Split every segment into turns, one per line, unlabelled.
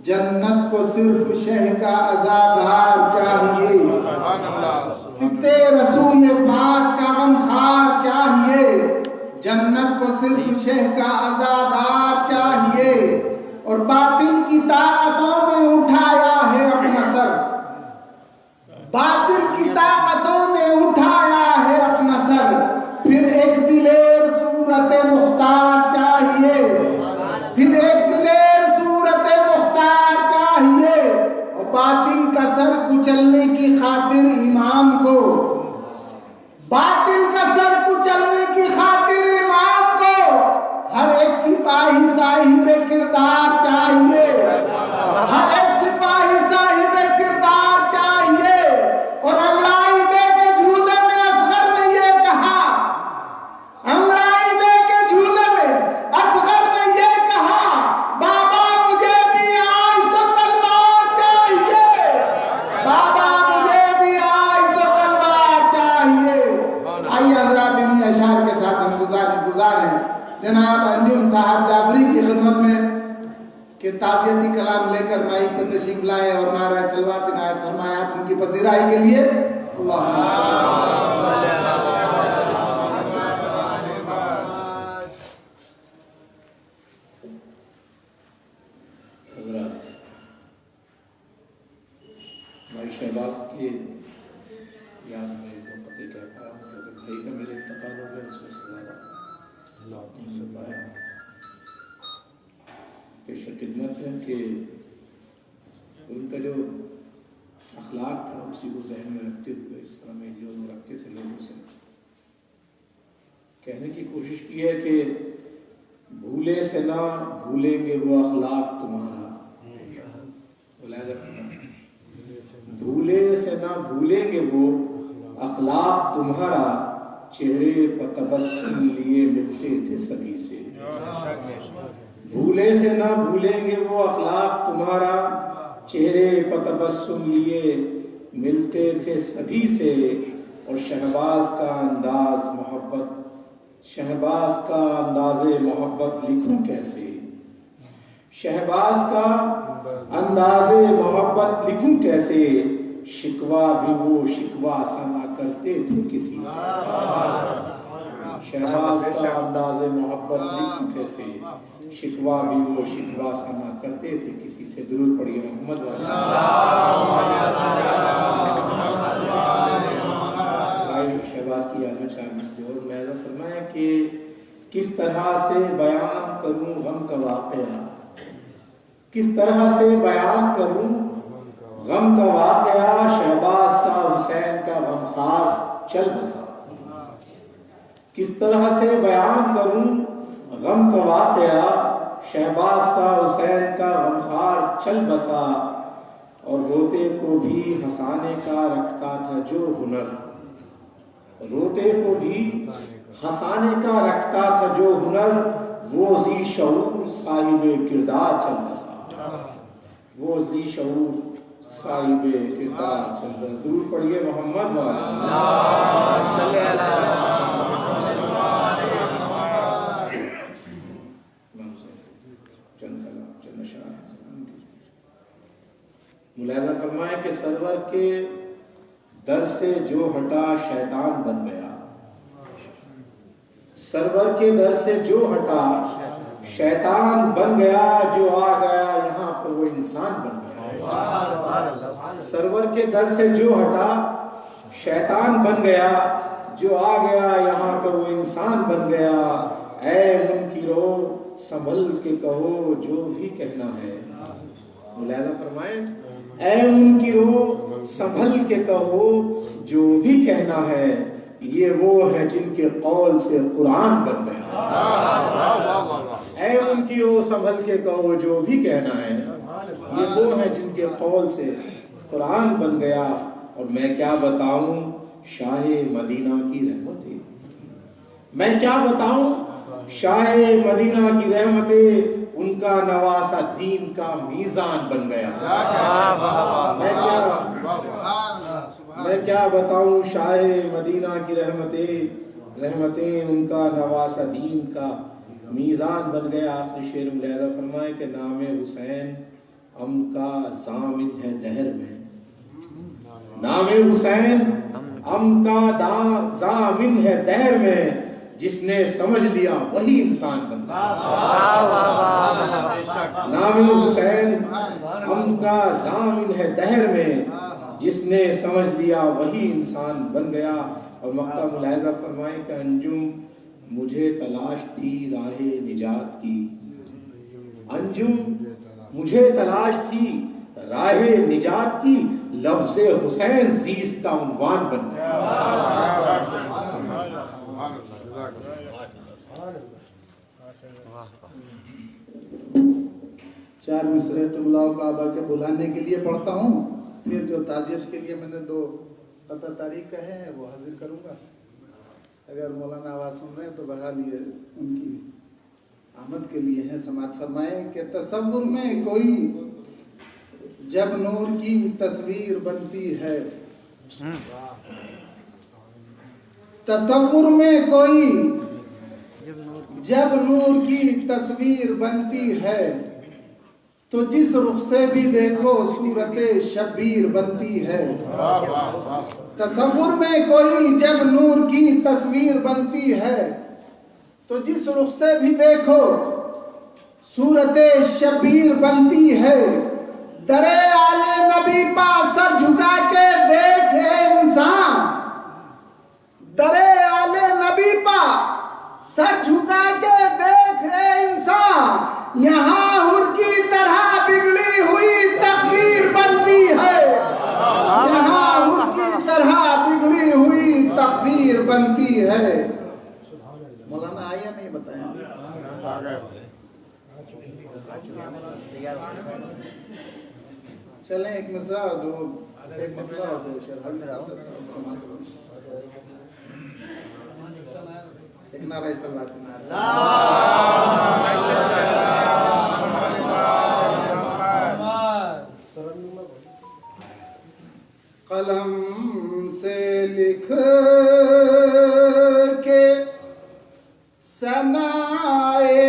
جنت کو صرف شہ کا عزادار چاہیے، ستے رسول پاک کا غمخوار چاہیے، جنت کو صرف شہ کا عزادار چاہیے، اور باطل کی طاقتوں نے اٹھایا ہے اپنا سر، باطل کی طاقتوں نے اٹھایا ہے اپنا سر، پھر ایک دلیر صورت مختار چاہیے، پھر ایک دلیر صورت مختار چاہیے، اور باطل کا سر کچلنے کی خاطر امام کو، باطل کا سر کچلنے کی خاطر امام کو ہر ایک سپاہی صاحب کردار چاہیے، ہر ایک سپاہی صاحب کردار چاہیے، اور انگڑائی دے کے جھولے میں اصغر نے یہ کہا، انگڑائی دے کے جھولے میں اصغر نے یہ کہا، بابا مجھے بھی آج تو تلوار چاہیے، بابا مجھے بھی آج تو تلوار چاہیے۔ آئیے حضرات انہی اشعار کے ساتھ ہم گزار ہیں جناب انجم صاحب جعفری کی خدمت میں کہ تعزیتی کلام لے کر مائک پر تشریف لائے اور نعرہ صلوات عنایت فرمائے آپ ان کی پذیرائی کے لیے۔
حضرات بھائی شہباز کی یاد میں قطعی کہتا ہوں کہ بھائی کا میرے انتقال ہو گیا، اس میں سے زیادہ اللہ سے پایا پیش خدمت ہے کہ ان کا جو اخلاق تھا اسی کو ذہن میں رکھتے ہوئے اس طرح میں جو رکھتے تھے لوگوں سے کہنے کی کوشش کی ہے کہ بھولے سے نہ بھولیں گے وہ اخلاق تمہارا، بھولے سے نہ بھولیں گے وہ اخلاق تمہارا، چہرے پر تبسم لیے ملتے تھے سبھی سے، بھولے سے نہ بھولیں گے وہ اخلاق تمہارا، چہرے پر تبسم لیے ملتے تھے سبھی سے، اور شہباز کا انداز محبت، شہباز کا انداز محبت لکھوں کیسے، شہباز کا انداز محبت لکھوں کیسے، شکوہ بھی وہ شکوہ سنا کرتے تھے کسی سے، شہباز کا انداز محبت لکھوں کیسے، شکوہ بھی وہ شکوہ سنا کرتے تھے کسی سے۔ درود پڑھیے محمد والے شہباز کی یاد میں چار مسئلے اور ملاحظہ فرمایا کہ کس طرح سے بیان کروں غم کا واقعہ، کس طرح سے بیان کروں غم کا واقعہ، شہباز سا حسین کا غمخوار چل بسا، کس طرح سے بیان کروں غم کا واقعہ، شہباز سا حسین کا غمخوار چل بسا، اور روتے کو بھی ہنسانے کا رکھتا تھا جو ہنر، روتے کو بھی ہنسانے کا رکھتا تھا جو ہنر، وہ ذی شعور صاحب کردار چل بسا، وہ ذی شعور صاحب کردار چل بسا۔ درود پڑھیے محمد ملاحظہ فرمائے کہ سرور کے در سے جو ہٹا شیطان بن گیا، سرور کے در سے جو ہٹا شیطان بن گیا، جو آ گیا یہاں پر وہ انسان بن گیا، سرور کے در سے جو ہٹا شیطان بن گیا، جو آ گیا یہاں پر وہ انسان بن گیا، اے منکرو سنبھل کے کہو جو بھی کہنا ہے، ملاحظہ فرمائیں اے منکرو سنبھل کے کہو جو بھی کہنا ہے، یہ وہ ہے جن کے قول سے قرآن بن گیا، اے منکرو سنبھل کے کہو جو بھی کہنا ہے، یہ وہ ہے جن کے قول سے قرآن بن گیا، اور میں کیا بتاؤں شاہ مدینہ کی رحمتیں، میں کیا بتاؤں شاہ مدینہ کی رحمتیں، ان کا نواسہ دین کا میزان بن گیا، میں کیا بتاؤں شاہ مدینہ کی رحمتیں ان کا نواسہ دین کا میزان بن گیا۔ آخری شعر ملاحظہ فرمائے کہ نام حسین ام کا ضامن ہے دہر میں، نام حسین ام کا ضامن ہے دہر میں، جس نے سمجھ لیا وہی انسان بنتا ہے۔ نام حسین ام کا ضامن ہے دہر میں، جس نے سمجھ لیا وہی انسان بن گیا۔ اور مقطع ملاحظہ فرمائیں کہ انجم مجھے تلاش تھی راہ نجات کی، انجم مجھے تلاش تھی راہ نجات کی، لفظ حسین زیست کا عنوان بن گیا۔
چار مصرے قبلہ و کعبہ کے بلانے کے لیے پڑھتا ہوں، پھر جو تعزیت کے لیے میں نے 2 پتہ تاریخ کہے ہیں وہ حاضر کروں گا۔ اگر مولانا آواز سن رہے ہیں تو بہرحال یہ ان کی آمد کے لیے ہیں۔ سماعت فرمائیں کہ تصور میں کوئی جب نور کی تصویر بنتی ہے، تصور میں کوئی جب نور کی تصویر بنتی ہے، تو جس رخ سے بھی دیکھو صورت شبیر بنتی ہے۔ تصور میں کوئی جب نور کی تصویر بنتی ہے، تو جس رخ سے بھی دیکھو صورت شبیر بنتی ہے۔ درے آلے نبی پا سر جھکا کے دیکھے انسان، درے آلے نبی پا سر جھکا کے دیکھے انسان، یہاں ہر کی طرح بگڑی ہوئی تقدیر بنتی ہے، یہاں ہر کی طرح بگڑی ہوئی تقدیر بنتی ہے۔ مولانا آیا نہیں بتایا؟ چلیں ایک مصرع اور 2 ایک مطلع اور 2 شعر ایک نعرہ صلوات قلم سے لکھ کے ثنائے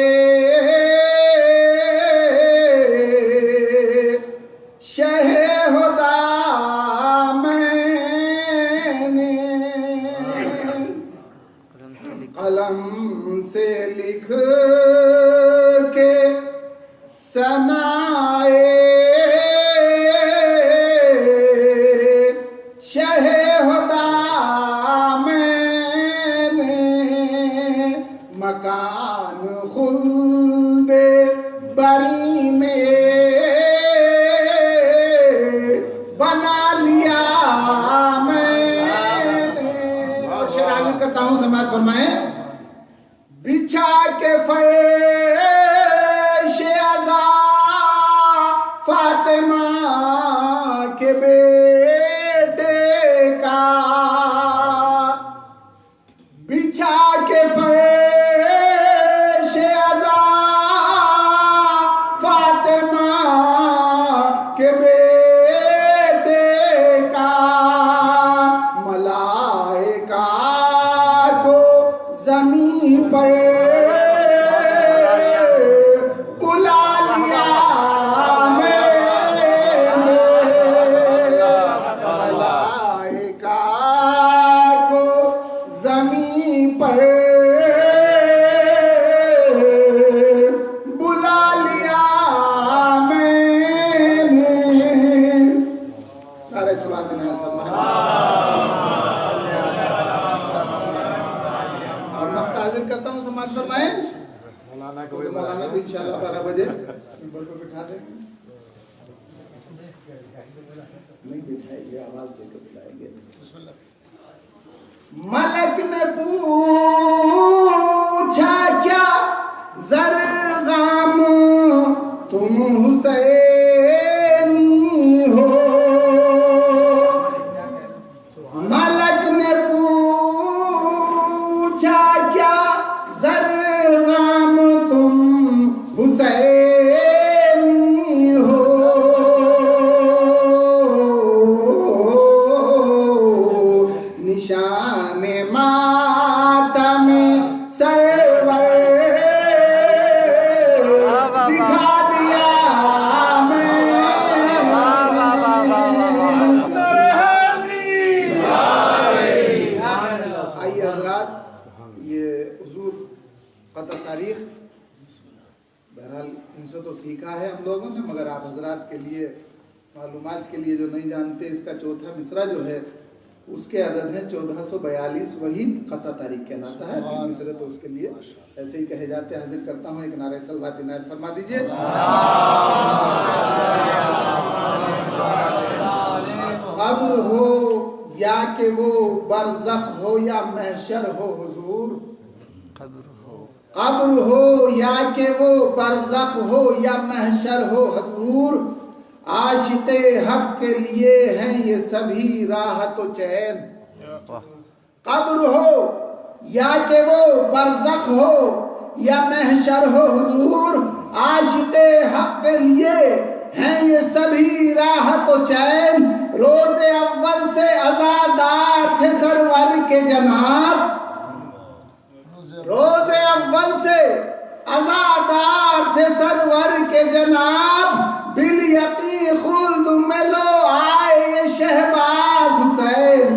شہ خدا میں نے، قلم سے لکھ کے ثنائے شہ خدا میں نے، مکان خلد بری میں بنا لیا میں نے۔ اور شعر آگے کرتا ہوں، سماعت فرمائیں۔ بچھا کے فرش عزا فاطمہ کے بیٹے کا، بچھا کے فرش عزا فاطمہ کے بیٹے کا، ملائکہ کو زمین پر بلا لیا میں نے، ملائکہ کو زمین پر بلا لیا میں نے۔ سارے سوال دینا ہے اور میں تعزیر کرتا ہوں، سماعت فرمائیں۔ مولانا کو انشاءاللہ 12 بجے ممبر کو بٹھا دیں گے، نہیں بٹھائیں گے، آواز دے کے بٹھائیں گے۔ ملک نے پوچھا کیا زرغام تم حسینی ہو، ملک نے پوچھا کیا زرغام تم حسینی ہو، نشان ماتم سرور دکھا دیا میں سیکھا ہے ہم لوگوں نے، مگر آپ حضرات کے لیے معلومات کے لیے جو نہیں جانتے، اس کا چوتھا مصرع جو ہے اس کے عدد ہے 1442، وہی قطع تاریخ کہلاتا ہے۔ 3 مصرے تو اس کے لیے ایسے ہی کہے جاتے ہیں۔ حاضر کرتا ہوں ایک نعرہ صلوات عنایت فرما دیجئے۔ قبر ہو یا کہ وہ برزخ ہو یا محشر ہو حضور، قبر ہو یا کہ وہ برزخ ہو یا محشر ہو حضور، عاشق حق کے لیے ہیں یہ سبھی راحت و چین۔ قبر ہو یا کہ وہ برزخ ہو یا محشر ہو حضور، عاشق حق کے لیے ہیں یہ سبھی راحت و چین۔ روز اول سے عزادار تھے سرور کے جناب، روز اول سے عزادار تھے سرور کے جناب، بالیقین خلد میں لو آئے یہ شہباز حسین،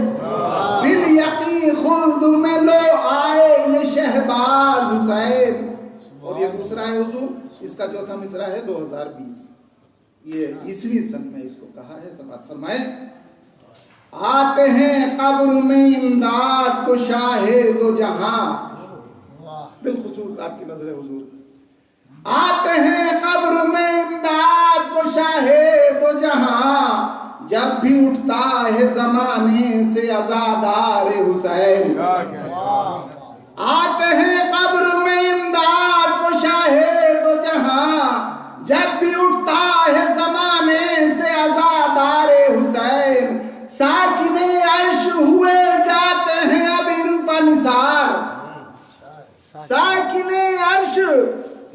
بالیقین خلد میں لو آئے یہ شہباز حسین۔ اور یہ دوسرا ہے حضور، اس کا چوتھا مصرع ہے 2020، یہ عیسوی سن میں اس کو کہا ہے۔ سماعت فرمائیں۔ آتے ہیں قبر میں امداد کو شاہ دو جہاں، بالخصوص آپ کی نظر حضور، آتے ہیں قبر میں امداد کو شاہ دو جہاں، جب بھی اٹھتا ہے زمانے سے عزادار حسین۔ آتے ہیں قبر میں امداد کو شاہ دو جہاں، جب بھی اٹھتا ہے زمانے سے عزادار حسین۔ ساکن عرش ہوئے جاتے ہیں اب ان پر نثار، ساکن عرش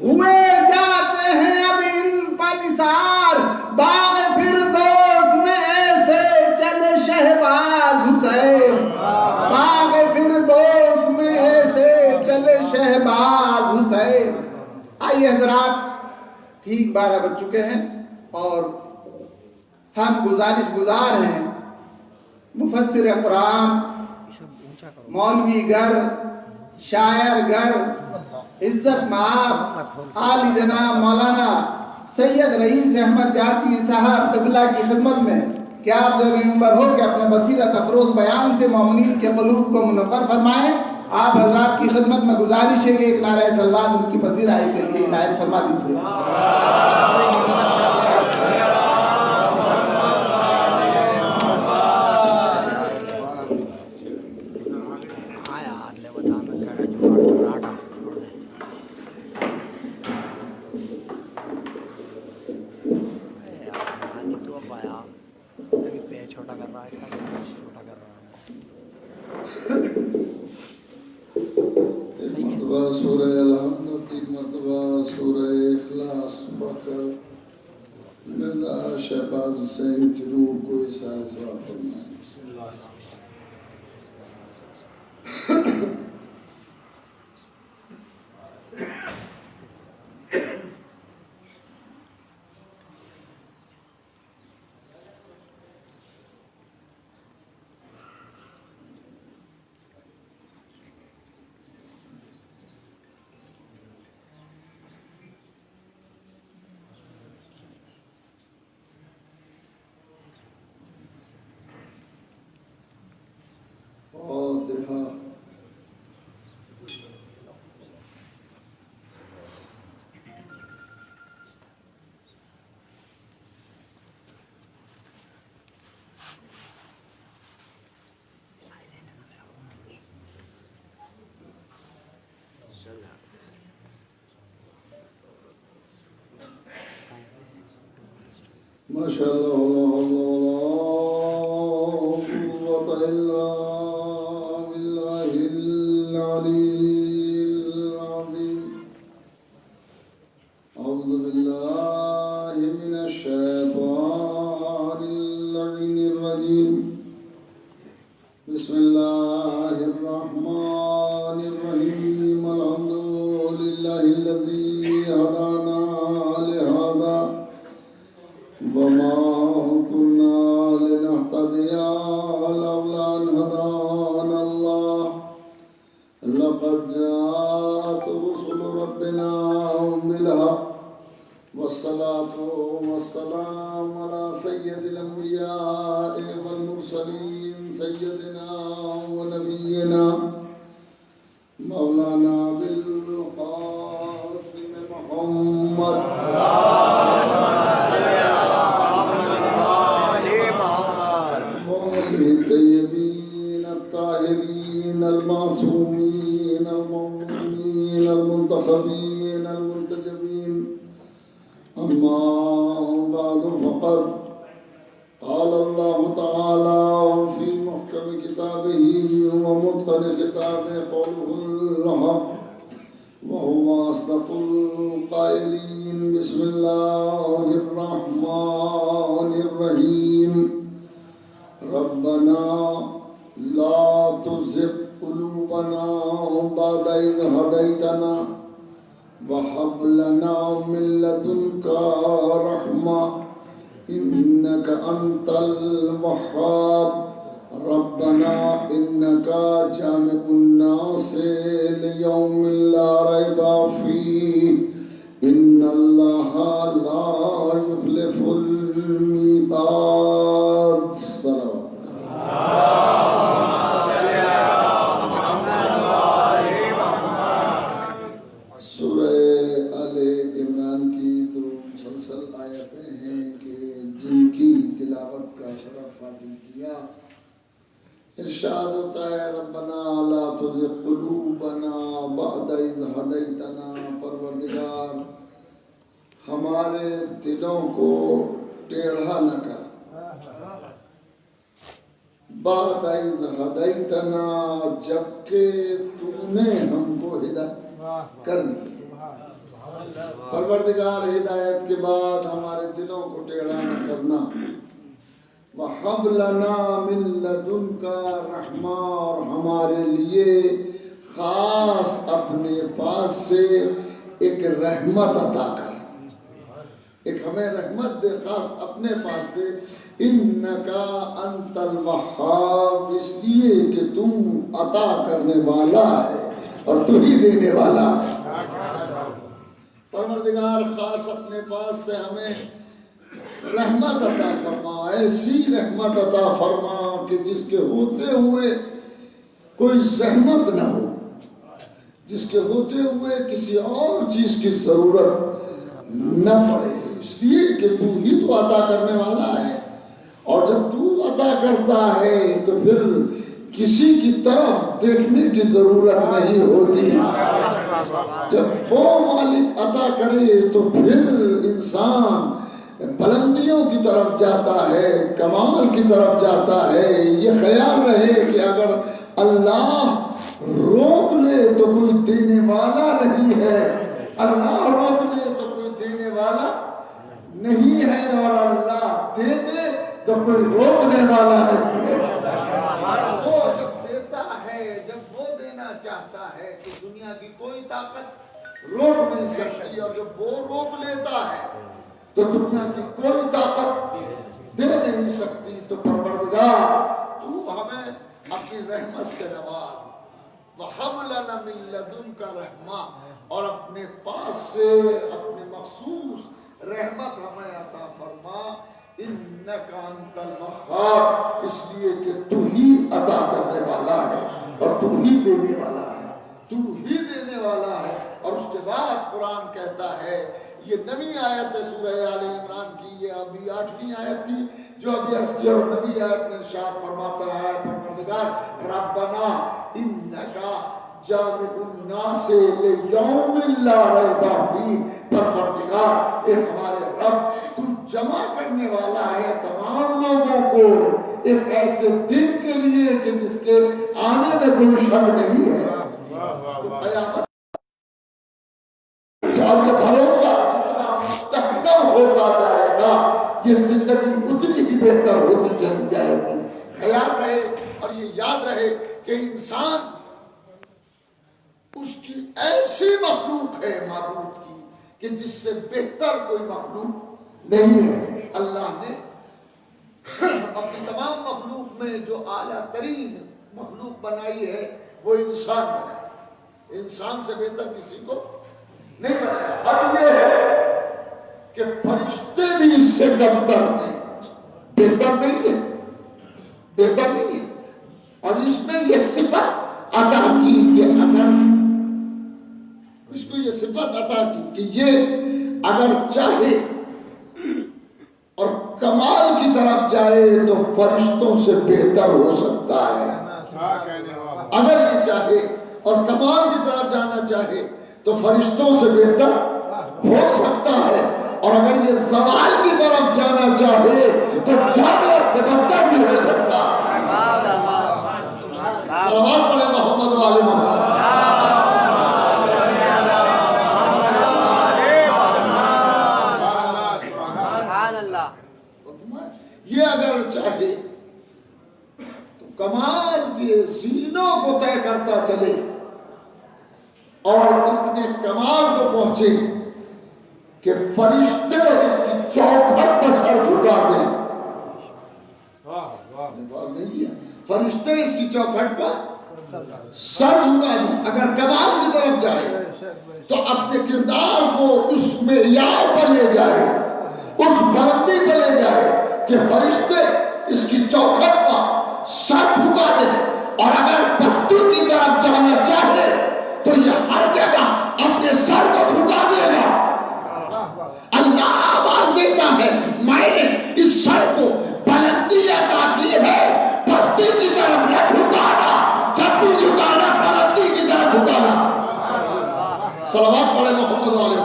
ہوئے جاتے ہیں اب ان پر نثار، باغ فردوس میں ایسے چلے شہباز حسین، باغ فردوس میں ایسے چلے شہباز حسین۔ آئیے حضرات، ٹھیک 12 بج چکے ہیں اور ہم گزارش گزار ہیں مفسر قرآن، مولوی گر، شاعر گر، عزت مآب عالی جناب مولانا سید رئیس احمد جارچی صاحب قبلہ کی خدمت میں کہ آپ جو ممبر ہو کہ اپنے بصیرت افروز بیان سے مومنین کے قلوب کو منور فرمائیں۔ آپ حضرات کی خدمت میں گزارش ہے کہ ایک نعرہ صلوات ان کی پذیرائی کے لیے عنایت فرما دیجیے۔
سورہ الحمد، 3 مرتبہ سورہ اخلاص پڑھ کر مرزا شہباز حسین کی روح کو اظہار ثواب فرمائیں۔ فاتحہ۔ ماشاء اللہ، لا قوة الا باللہ العلی العظیم۔ اعوذ باللہ من الشیطان اللعین الرجیم۔ بسم اللہ الرحمن الرحیم۔ الحمد للہ الذی ہدانا لہذا وما كنا لنهتدي لولا أن هدانا الله، لقد جاءت رسل ربنا بالحق والصدق والسلام على سيد الأنبياء والمرسلين سيدنا ونبينا مولانا بالقاسم محمد الطيبين الطاهرين المعصومين المظلومين المنتخبين المنتجبين أما بعد فقد قال الله تعالى في محكم كتابه ومتقن خطابه قوله الحق وهو أصدق القائلين بسم الله الرحمن الرحيم ربنا لا تزغ قلوبنا بعد إذ هديتنا وهب لنا من لدنك رحمة إنك أنت الوهاب ربنا إنك جامع الناس ليوم لا ريب فيه إن الله لا يخلف الميعاد صلوات سورہ آل عمران کی دو مسلسل آیتیں ہیں کہ جن کی تلاوت کا شرف حاصل کیا ارشاد ہوتا ہے ربنا لا تزغ قلوبنا بعد اذ ہدیتنا پروردگار ہمارے دلوں کو ٹیڑھا نہ کر بعد اذ ہدیتنا جبکہ تو نے ہم کو ہدایت کر دی پروردگار ہدایت کے بعد ہمارے دلوں کو ٹیڑھا نہ کرنا وَحَبْ لَنَا مِن لَدُنْكَ رَحْمَةً اور ہمارے لیے خاص اپنے پاس سے ایک رحمت عطا کر ایک ہمیں رحمت دے خاص اپنے پاس سے اِنَّكَ أَنْتَ الْوَهَّابُ اس لیے کہ تو عطا کرنے والا ہے اور تو ہی دینے والا ہے پروردگار خاص اپنے پاس سے ہمیں رحمت عطا فرما ایسی رحمت عطا فرما کہ جس کے ہوتے ہوئے کوئی زحمت نہ ہو جس کے ہوتے ہوئے کسی اور چیز کی ضرورت نہ پڑے اس لیے کہ تو ہی تو عطا کرنے والا ہے اور جب تو عطا کرتا ہے تو پھر کسی کی طرف دیکھنے کی ضرورت نہیں ہوتی جب وہ مالک عطا کرے تو پھر انسان بلندیوں کی طرف جاتا ہے کمال کی طرف جاتا ہے یہ خیال رہے کہ اگر اللہ روک لے تو کوئی دینے والا نہیں ہے اللہ روک لے تو کوئی دینے والا نہیں ہے اور اللہ دے دے تو کوئی روکنے والا نہیں ہے وہ جب دیتا ہے جب وہ دینا چاہتا ہے تو دنیا کی کوئی طاقت روک نہیں سکتی اور جب وہ روک لیتا ہے تو دنیا کی کوئی طاقت دے نہیں سکتی تو پروردگار تو ہمیں اپنی رحمت سے نواز وَحَبْ لَنَا مِن لَدُنْكَ رَحْمَةً اور اپنے پاس سے اپنے مخصوص رحمت ہمیں عطا فرما اِنَّكَ أَنْتَ الْوَهَّابُ اس لیے کہ تو ہی عطا کرنے والا ہے اور تو ہی دینے والا ہے تو ہی دینے والا ہے اور اس کے بعد قرآن کہتا ہے یہ نویں آیت ہے سورہ آل عمران کی یہ ابھی 8ویں آیت تھی جو ابھی عرض کیا اور نبی آیت میں ارشاد فرماتا ہے پروردگار ربنا انکا جامع الناس لیوم لا ریب فیہ پروردگار اے ہمارے رب تو جمع کرنے والا ہے تمام لوگوں کو ایک ایسے دن کے لیے کہ جس کے آنے میں کوئی شک نہیں ہے تو قیامت اور یہ بھروسہ جتنا مستحکم ہوتا جائے گا یہ زندگی اتنی ہی بہتر ہوتی چلی جائے گی خیال رہے اور یہ یاد رہے کہ انسان اس کی ایسی مخلوق ہے معبود کی کہ جس سے بہتر کوئی مخلوق نہیں ہے اللہ نے اپنی تمام مخلوق میں جو اعلیٰ ترین مخلوق بنائی ہے وہ انسان بنایا انسان سے بہتر کسی کو نہیں بنایا اب یہ ہے کہ فرشتے بھی اس سے کمتر ہیں، بہتر نہیں ہے، بہتر نہیں ہے۔ اور اس میں یہ صفت عطا کی کہ اگر اس کو یہ صفت عطا کی کہ یہ اگر چاہے اور کمال کی طرف جائے تو فرشتوں سے بہتر ہو سکتا ہے۔ اگر یہ چاہے اور کمال کی طرف جانا چاہے تو فرشتوں سے بہتر ہو سکتا ہے، اور اگر یہ زوال کی طرف جانا چاہے تو جانور سے بدتر بھی ہو سکتا ہے۔ صلوات پڑھیں محمد و آل محمد۔ یہ اگر چاہے تو کمال کے زینوں کو طے کرتا چلے اور اتنے کمال کو پہنچے کہ فرشتے اس کی چوکھٹ پر سر جھکا دیں۔ فرشتے اس کی چوکھٹ پر سر جھکا دیں۔ اگر کمال کی طرف جائے تو اپنے کردار کو اس معیار پر لے جائے، اس بلندی پر لے جائے کہ فرشتے اس کی چوکھٹ پر سر جھکا دیں، اور اگر پستی کی طرف جانا چاہے تو یہ ہر جگہ اپنے سر کو جھکا دے گا۔ اللہ آواز دیتا ہے میں نے اس سر کو بلندی عطا کی ہے، پستی کی طرف نہ جھکانا، جب بھی جھکانا بلندی کی طرف جھکانا۔ صلوات پڑھیں محمد علیہ۔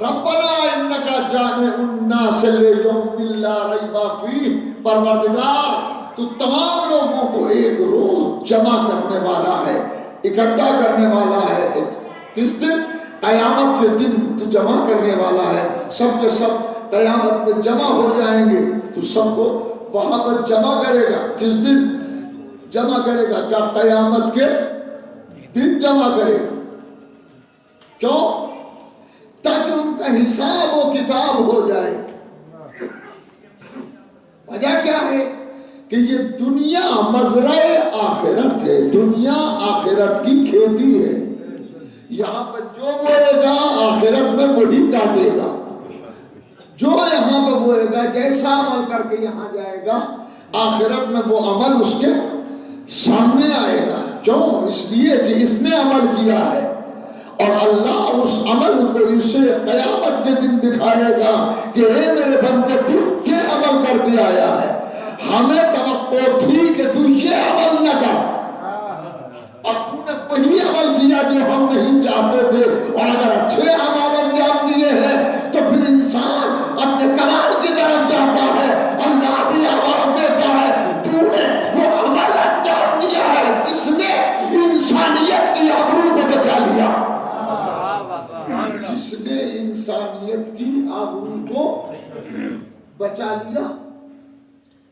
ربنا انکا جامع الناس لیوم لا ریب فیہ، پروردگار تو تمام لوگوں کو ایک روز جمع کرنے والا ہے، اکٹھا کرنے والا ہے۔ کس دن؟ قیامت کے دن تو جمع کرنے والا ہے۔ سب کے سب قیامت میں جمع ہو جائیں گے تو سب کو وہاں پر جمع کرے گا۔ کس دن جمع کرے گا؟ کیا قیامت کے دن جمع کرے گا؟ کیوں؟ تاکہ ان کا حساب و کتاب ہو جائے۔ وجہ کیا ہے؟ کہ یہ دنیا مزرعہ آخرت ہے، دنیا آخرت کی کھیتی ہے۔ یہاں پر جو بوئے گا آخرت میں وہی کاٹے گا، جو یہاں پہ بوئے گا جیسا عمل کر کے یہاں جائے گا آخرت میں وہ عمل اس کے سامنے آئے گا۔ کیوں؟ اس لیے کہ اس نے عمل کیا ہے، اور اللہ اس عمل کو اسے قیامت کے دن دکھائے گا کہ اے میرے بندے تو کیا عمل کر کے آیا ہے، ہمیں توقع تھی کہ تو یہ عمل نہ کر، اور تو نے وہی عمل کیا جو ہم نہیں چاہتے تھے۔ اور اگر اچھے عمل انجام دیے ہیں تو پھر انسان اپنے کمال کی طرف جاتا ہے۔ اللہ بھی آواز دیتا ہے تو نے وہ عمل انجام دیا ہے جس نے انسانیت کی آبرو کو بچا لیا، جس نے انسانیت کی آبرو کو بچا لیا۔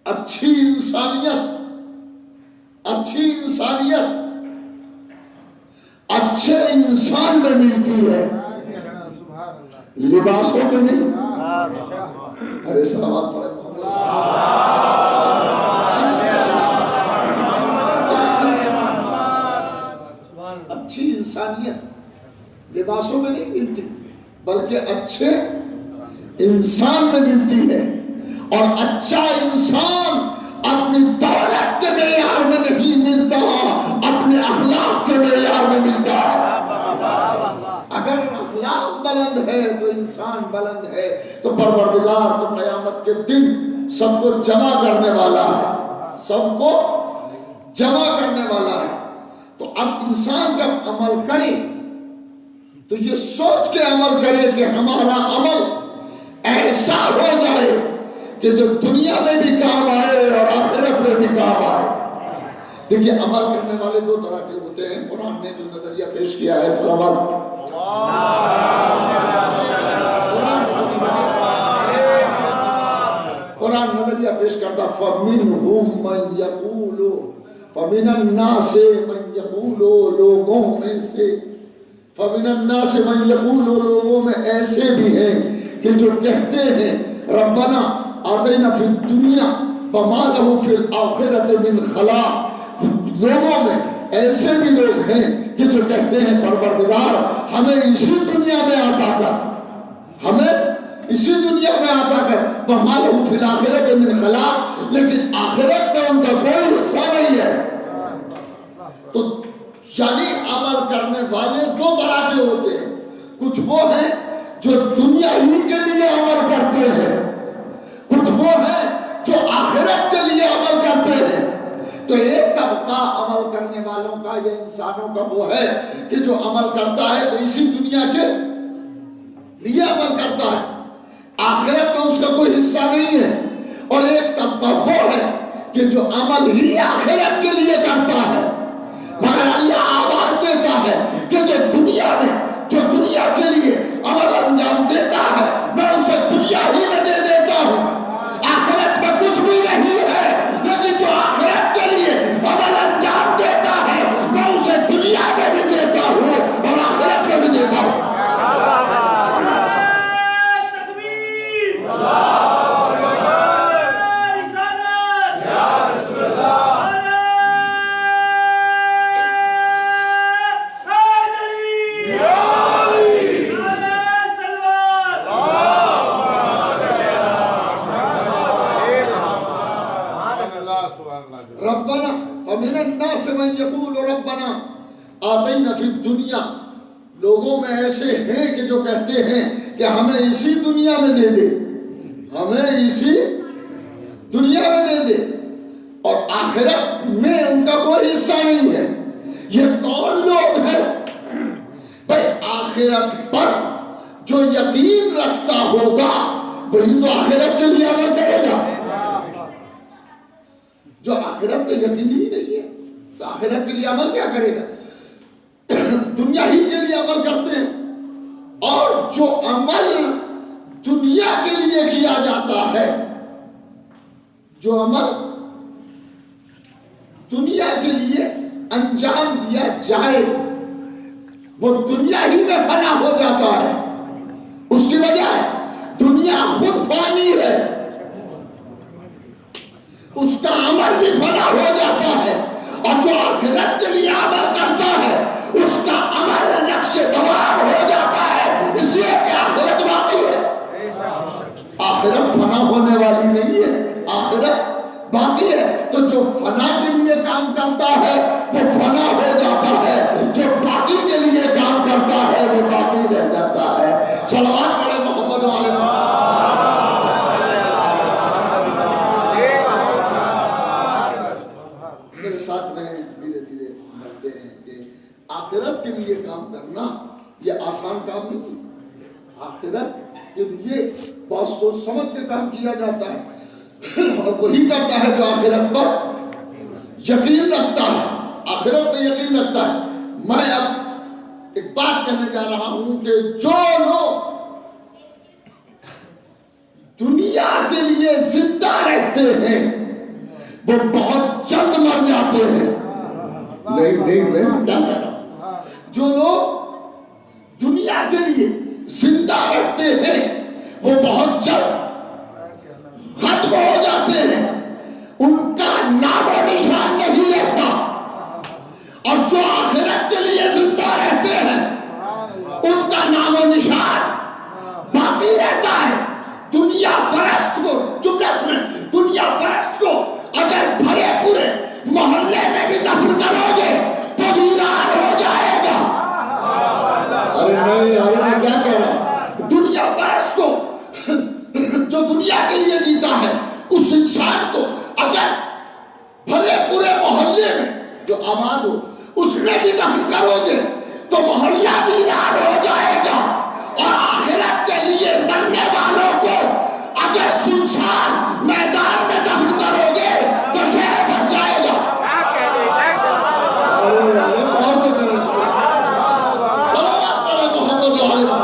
اچھی انسانیت، اچھی انسانیت اچھے انسان میں ملتی ہے، لباسوں میں نہیں۔ ارے صلوات پڑھیں محمد۔ اچھی انسانیت لباسوں میں نہیں ملتی بلکہ اچھے انسان میں ملتی ہے، اور اچھا انسان اپنی دولت کے معیار میں نہیں ملتا، اپنے اخلاق کے معیار میں ملتا ہے۔ اگر اخلاق بلند ہے تو انسان بلند ہے، تو پروردگار تو قیامت کے دن سب کو جمع کرنے والا ہے، سب کو جمع کرنے والا ہے۔ تو اب انسان جب عمل کرے تو یہ سوچ کے عمل کرے کہ ہمارا عمل ایسا ہو جائے کہ جو دنیا میں بھی کام آئے اور آخرت میں بھی کام آئے۔ دیکھیے عمل کرنے والے دو طرح کے ہوتے ہیں، قرآن نے جو نظریہ پیش کیا ہے سلامت قرآن نظریہ پیش کرتا فَمِنْهُمْ مَنْ يَقُولُ، فَمِنَ النَّاسِ مَنْ يَقُولُ، لوگوں میں سے، فَمِنَ النَّاسِ مَنْ يَقُولُ، لوگوں میں ایسے بھی ہیں کہ جو کہتے ہیں ربنا آتینا فی الدنیا فما لہ فی الآخرۃ من خلاق۔ لوگوں میں ایسے بھی لوگ ہیں کہ جو کہتے ہیں پروردگار ہمیں اسی دنیا میں عطا کر، ہمیں اسی دنیا میں عطا کر، وَمَا فِي الْآخِرَةِ مِنْ خَلَاقٍ، لیکن آخرت میں ان کا کوئی حصہ نہیں ہے۔ تو یعنی عمل کرنے والے دو طرح کے ہوتے ہیں، کچھ وہ ہیں جو دنیا ہی کے لیے عمل کرتے ہیں، کچھ وہ ہیں جو آخرت کے لیے عمل کرتے ہیں۔ تو ایک طبقہ عمل کرنے والوں کا یا انسانوں کا وہ ہے کہ جو عمل کرتا ہے تو اسی دنیا کے لیے عمل کرتا ہے، آخرت میں اس کا کوئی حصہ نہیں ہے۔ اور ایک طبقہ وہ ہے کہ جو عمل ہی آخرت کے لیے کرتا ہے، مگر اللہ آواز دیتا ہے کہ جو دنیا کے لیے عمل انجام دیتا ہے میں اسے دنیا ہی میں دے دیتا ہوں، آخرت میں کچھ بھی نہیں ہے، لیکن جو آخرت کے لیے عمل انجام دیتا ہے میں اسے دنیا میں بھی دیتا ہوں اور آخرت میں بھی دیتا ہوں۔ ربنا ومن الناس من يقول ربنا آتنا فی الدنیا، لوگوں میں ایسے ہیں کہ جو کہتے ہیں کہ ہمیں اسی دنیا میں دے دے، ہمیں اسی دنیا میں دے دے، اور آخرت میں ان کا کوئی حصہ نہیں ہے۔ یہ کون لوگ ہیں؟ بھائی آخرت پر جو یقین رکھتا ہوگا وہی تو آخرت کے لیے عمل کرے گا، جو آخرت پہ یقین ہی نہیں ہے تو آخرت کے لیے عمل کیا کرے گا؟ دنیا ہی کے لیے عمل کرتے ہیں، اور جو عمل دنیا کے لیے کیا جاتا ہے، جو عمل دنیا کے لیے انجام دیا جائے وہ دنیا ہی میں فنا ہو جاتا ہے، اس کی وجہ ہے دنیا خود فانی ہے، اس کا عمل بھی فنا ہو جاتا ہے، اور جو آخرت کے لیے عمل کرتا ہے اس کا عمل نقش تمام ہو جاتا ہے، اس لیے کہ آخرت باقی ہے، آخرت فنا ہونے والی نہیں ہے، آخرت باقی ہے۔ تو جو فنا کے لیے کام کرتا ہے وہ فنا ہو جاتا ہے، جو باقی کے لیے کام کرتا ہے وہ باقی رہ جاتا ہے۔ صلوات پڑھے محمد علیہ ساتھ رہے، دھیرے دھیرے بڑھتے ہیں کہ آخرت کے لیے کام کرنا یہ آسان کام نہیں، آخرت کے لیے بہت سوچ سمجھ کے کام کیا جاتا ہے، اور وہی کرتا ہے جو آخرت پر یقین رکھتا ہے، آخرت پہ یقین رکھتا ہے۔ میں اب ایک بات کہنے جا رہا ہوں کہ جو لوگ دنیا کے لیے زندہ رہتے ہیں وہ بہت جلد مر جاتے ہیں۔ نہیں میں کیا کہہ رہا ہوں، جو لوگ دنیا کے لیے زندہ رہتے ہیں وہ بہت جلد ختم ہو جاتے ہیں، ان کا نام و نشان نہیں رہتا، اور جو آخرت کے لیے زندہ رہتے ہیں ان کا نام و نشان باقی رہتا ہے۔ دنیا پرست کو دنیا پرست کو اگر بھرے پورے محلے میں بھی دفن کرو گے تو ویران ہو جائے گا۔ ارے میں کیا کہہ رہا ہوں، دنیا پرست کو جو دنیا کے لیے جیتا ہے اس انسان کو اگر بھرے پورے محلے میں جو آباد ہو اس میں بھی دفن کرو گے تو محلہ ویران ہو جائے گا، اور آخرت کے لیے مرنے والوں کو اگر سنسان میدان میں دفن کرو گے تو شہر بچ جائے گا۔ صلوات پڑھے محمد علیہ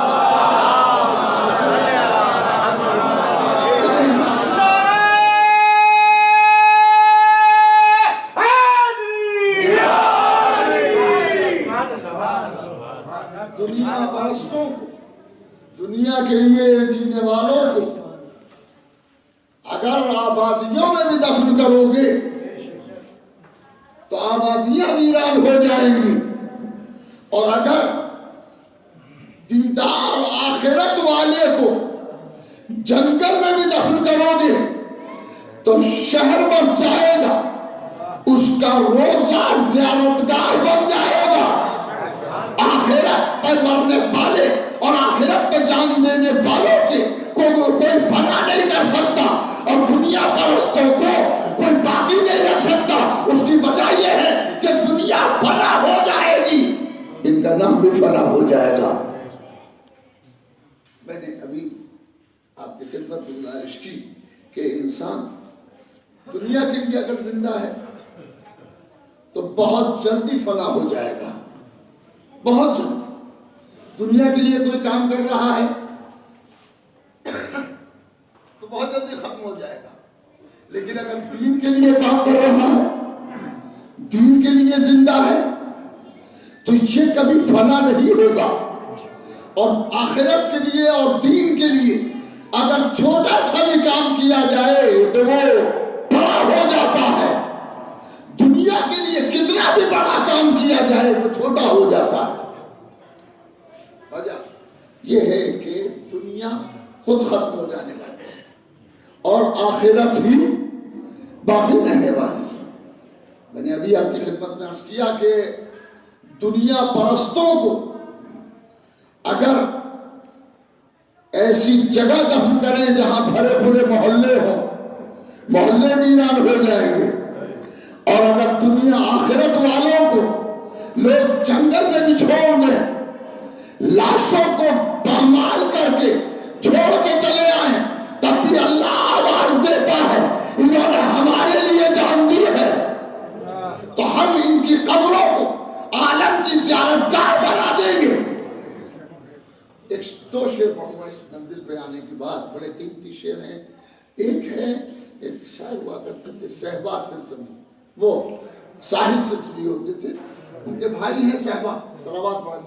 دنیا پرستوں کو، دنیا کے لیے جینے والوں کو اگر آبادیوں میں بھی دفن کرو گے تو آبادیاں ویران ہو جائیں گی، اور اگر دیندار آخرت والے کو جنگل میں بھی دفن کرو گے تو شہر بس جائے گا، اس کا روزہ زیارتگاہ بن جائے گا۔ آخرت پہ مرنے والے اور آخرت پہ جان دینے والوں کے کوئی فنا نہیں کر سکتا، اور دنیا پرستوں کو کوئی باقی نہیں رکھ سکتا۔ اس کی وجہ یہ ہے کہ دنیا فنا ہو جائے گی، ان کا نام بھی فنا ہو جائے گا۔ میں نے ابھی آپ کی خدمت میں گزارش کی کہ انسان دنیا کے لیے اگر زندہ ہے تو بہت جلدی فنا ہو جائے گا، بہت جلدی۔ دنیا کے لیے کوئی کام کر رہا ہے تو بہت جلدی ختم ہو جائے گا، لیکن اگر دین کے لیے کام کر رہا ہے، دین کے لیے زندہ ہے، تو یہ کبھی فنا نہیں ہوگا۔ اور آخرت کے لیے اور دین کے لیے اگر چھوٹا سا بھی کام کیا جائے تو وہ بڑا ہو جاتا ہے، دنیا کے لیے کتنا بھی بڑا کام کیا جائے وہ چھوٹا ہو جاتا ہے۔ وجہ یہ ہے کہ دنیا خود ختم ہو جانے والی ہے اور آخرت ہی باقی رہنے والی ہے۔ میں نے ابھی آپ کی خدمت میں عرض کیا کہ دنیا پرستوں کو اگر ایسی جگہ دفن کریں جہاں بھرے بھرے محلے ہوں، محلے ویران ہو جائیں گے، اور اگر دنیا آخرت والوں کو لوگ جنگل میں بھی چھوڑ دیں، لاشوں کو پامال کر کے چھوڑ کے چلے آئیں، تب بھی اللہ آواز دیتا ہے انہوں نے ہمارے لیے جان دی ہے، تو ہم ان کی قبروں کو عالم کی زیارتگاہ بنا دیں گے۔ ایک دو شعر پڑھوں گا اس منزل پہ آنے کے بعد، بڑے قیمتی شعر ہیں۔ ایک ہے، ایک شاعر ہوا کرتے تھے صہبا سرسبی، وہ ساحل سرسبی ہوتے تھے، ان کے بھائی ہیں صہبا، صلوات پڑھیں۔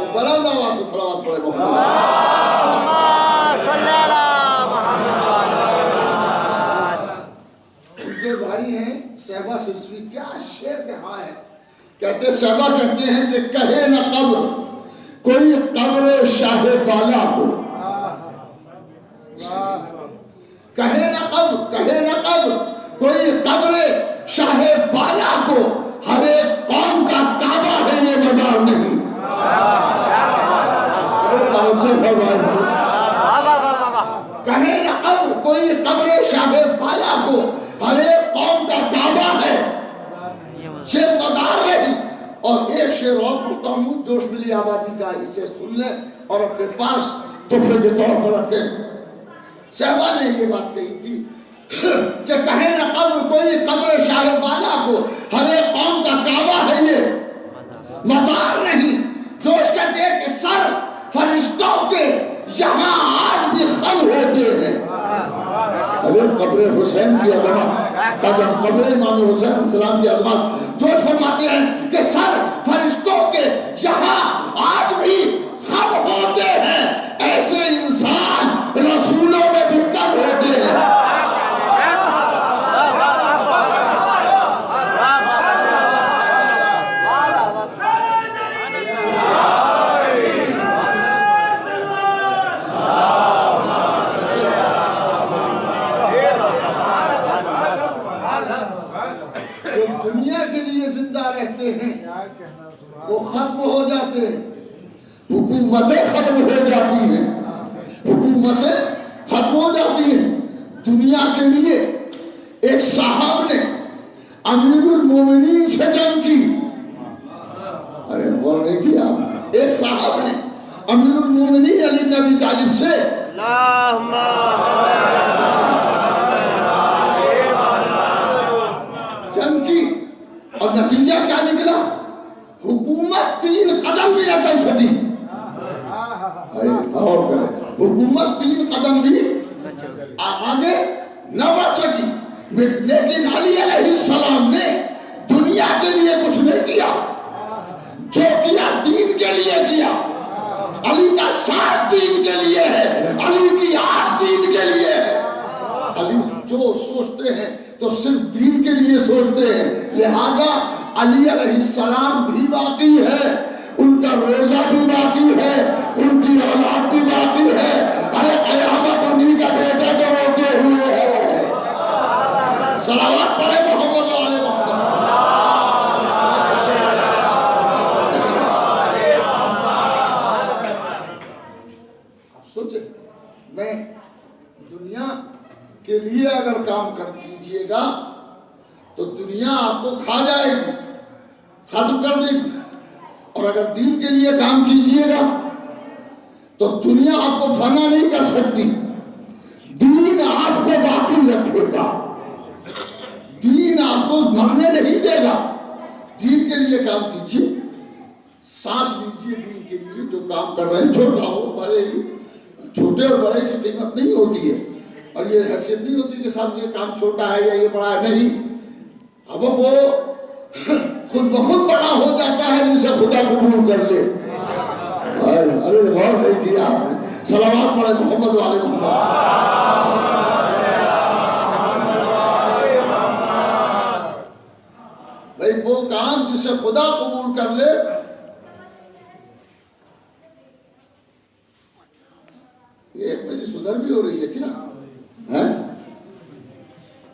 یہ بلند آواز سے صلوات پڑھیں۔ ان کے بھائی ہیں صہبا سرسبی، کیا شعر کہا ہے، کہتے صہبا کہتے ہیں کہ کہے نہ قبر کوئی قبر شاہ بالا کو، کہے نہ قبر کوئی قبر شاہ بالا کو، ہر ایک قوم کا کعبہ ہے یہ مزار نہیں۔ کہے نہ قبر کوئی قبر شاہ بالا کو، ہر ایک قوم کا کعبہ ہے یہ مزار نہیں۔ اور ایک شعر اور پڑھتا ہوں، جوش ملی آبادی کا، اسے سن لیں اور اپنے پاس تحفے کے طور پر رکھیں۔ صحابہ نے یہ بات کہی تھی کہ کہے نہ قبر کوئی قبر شاہ بالا کو، ہر ایک قوم کا کعبہ ہے یہ مزار نہیں۔ جوش کہتے ہیں کہ سر فرشتوں کے یہاں آج بھی خم ہوتے ہیں۔ ارے قبر حسین کی عظمت، قبر امام حسین علیہ السلام کی عظمت، جوش فرماتے ہیں کہ سر فرشتوں کے یہاں آج بھی خم ہوتے ہیں، ایسے انسان رسولوں میں بھی کم ہوتے ہیں۔ دنیا کے لیے زندہ رہتے ہیں وہ ختم ہو جاتے ہیں، حکومتیں ختم ہو جاتی ہیں، حکومتیں ختم ہو جاتی ہیں۔ دنیا کے لیے ایک صاحب نے امیر المومنین سے جنگ کی، ارے غور نہیں کیا، ایک صاحب نے امیر المومنین علی بن ابی طالب سے جنگ کی، اور نتیجہ کیا نکلا؟ حکومت 3 قدم بھی نہ چل سکی۔ حکومت 3 قدم بھی آگے نہ بڑھ سکی، لیکن علی علیہ السلام نے دنیا کے لیے کچھ نہیں کیا، جو کیا دین کے لیے کیا۔ علی کا سانس دین کے لیے ہے، علی کی آس دین کے لیے ہے۔ جو سوچتے ہیں تو صرف دین کے لیے سوچتے ہیں. لہذا علی علیہ السلام بھی باقی ہے, ان کا روزہ بھی باقی ہے, ان کی اولاد بھی باقی ہے. ارے قیامت انہی کا بیٹا تو روکے ہوئے ہے. صلوات پڑھے محمد والے محمد. آپ سوچیں, میں دنیا کے لیے اگر کام کر کیجئے گا تو دنیا آپ کو کھا جائے گی, ختم کر دے گی. اور اگر دین کے لیے کام کیجئے گا تو دنیا آپ کو فنا نہیں کر سکتی, دین آپ کو باقی رکھے گا, دین آپ کو مرنے نہیں دے گا. دین کے لیے کام کیجئے, سانس لیجئے دین کے لیے. جو کام کر رہے ہیں چھوٹا ہو بڑے ہی, چھوٹے اور بڑے کی قیمت نہیں ہوتی ہے, اور یہ حیثیت نہیں ہوتی کہ صاحب یہ کام چھوٹا ہے یا یہ بڑا ہے. نہیں, اب وہ خود بخود بڑا ہو جاتا ہے جسے خدا قبول کر لے. ارے غور نہیں کیا آپ نے. صلوات پڑھے محمد والے محمد. بھائی وہ کام جسے خدا قبول کر لے, یہ ایک مجلس ادھر بھی ہو رہی ہے کیا؟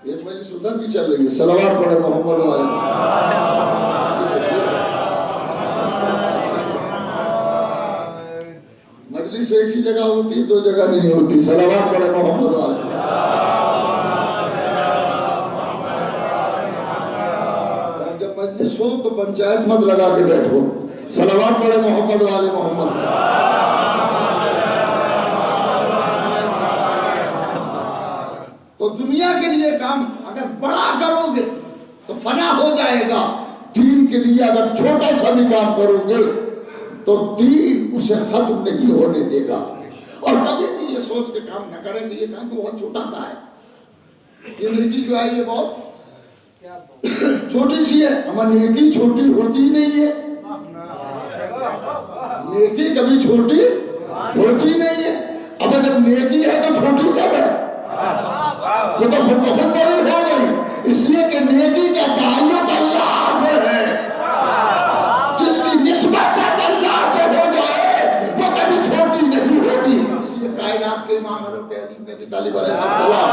ایک مجلس ادھر بھی چل رہی ہے. صلوات پڑھے محمد والے. مجلس ایک ہی جگہ ہوتی, دو جگہ نہیں ہوتی. صلوات پڑھے محمد والے. جب مجلس ہو تو پنچایت مت لگا کے بیٹھو. صلوات پڑھے محمد والے محمد. تو دنیا کے لیے کام اگر بڑا کرو گے تو فنا ہو جائے گا. دین کے لیے اگر چھوٹا سا بھی کام کرو گے تو دین اسے ختم نہیں ہونے دے گا. اور کبھی بھی یہ سوچ کے کام نہ کریں گے یہ کام تو بہت چھوٹا سا ہے, یہ نیکی جو ہے یہ بہت چھوٹی سی ہے. ہماری نیکی چھوٹی ہوتی نہیں ہے, نیکی کبھی چھوٹی ہوتی نہیں ہے. اب جب نیکی ہے تو چھوٹی کب ہے؟ وہ تو خود بخود بڑی ہو گئی. اس لیے کہ نیکی کا تعلق اللہ سے ہے. جس کی نسبت سے اللہ سے ہو جائے وہ کبھی چھوٹی نہیں ہوتی. اس لیے کائنات کے امام حضرت علی بن ابی طالب علیہ السلام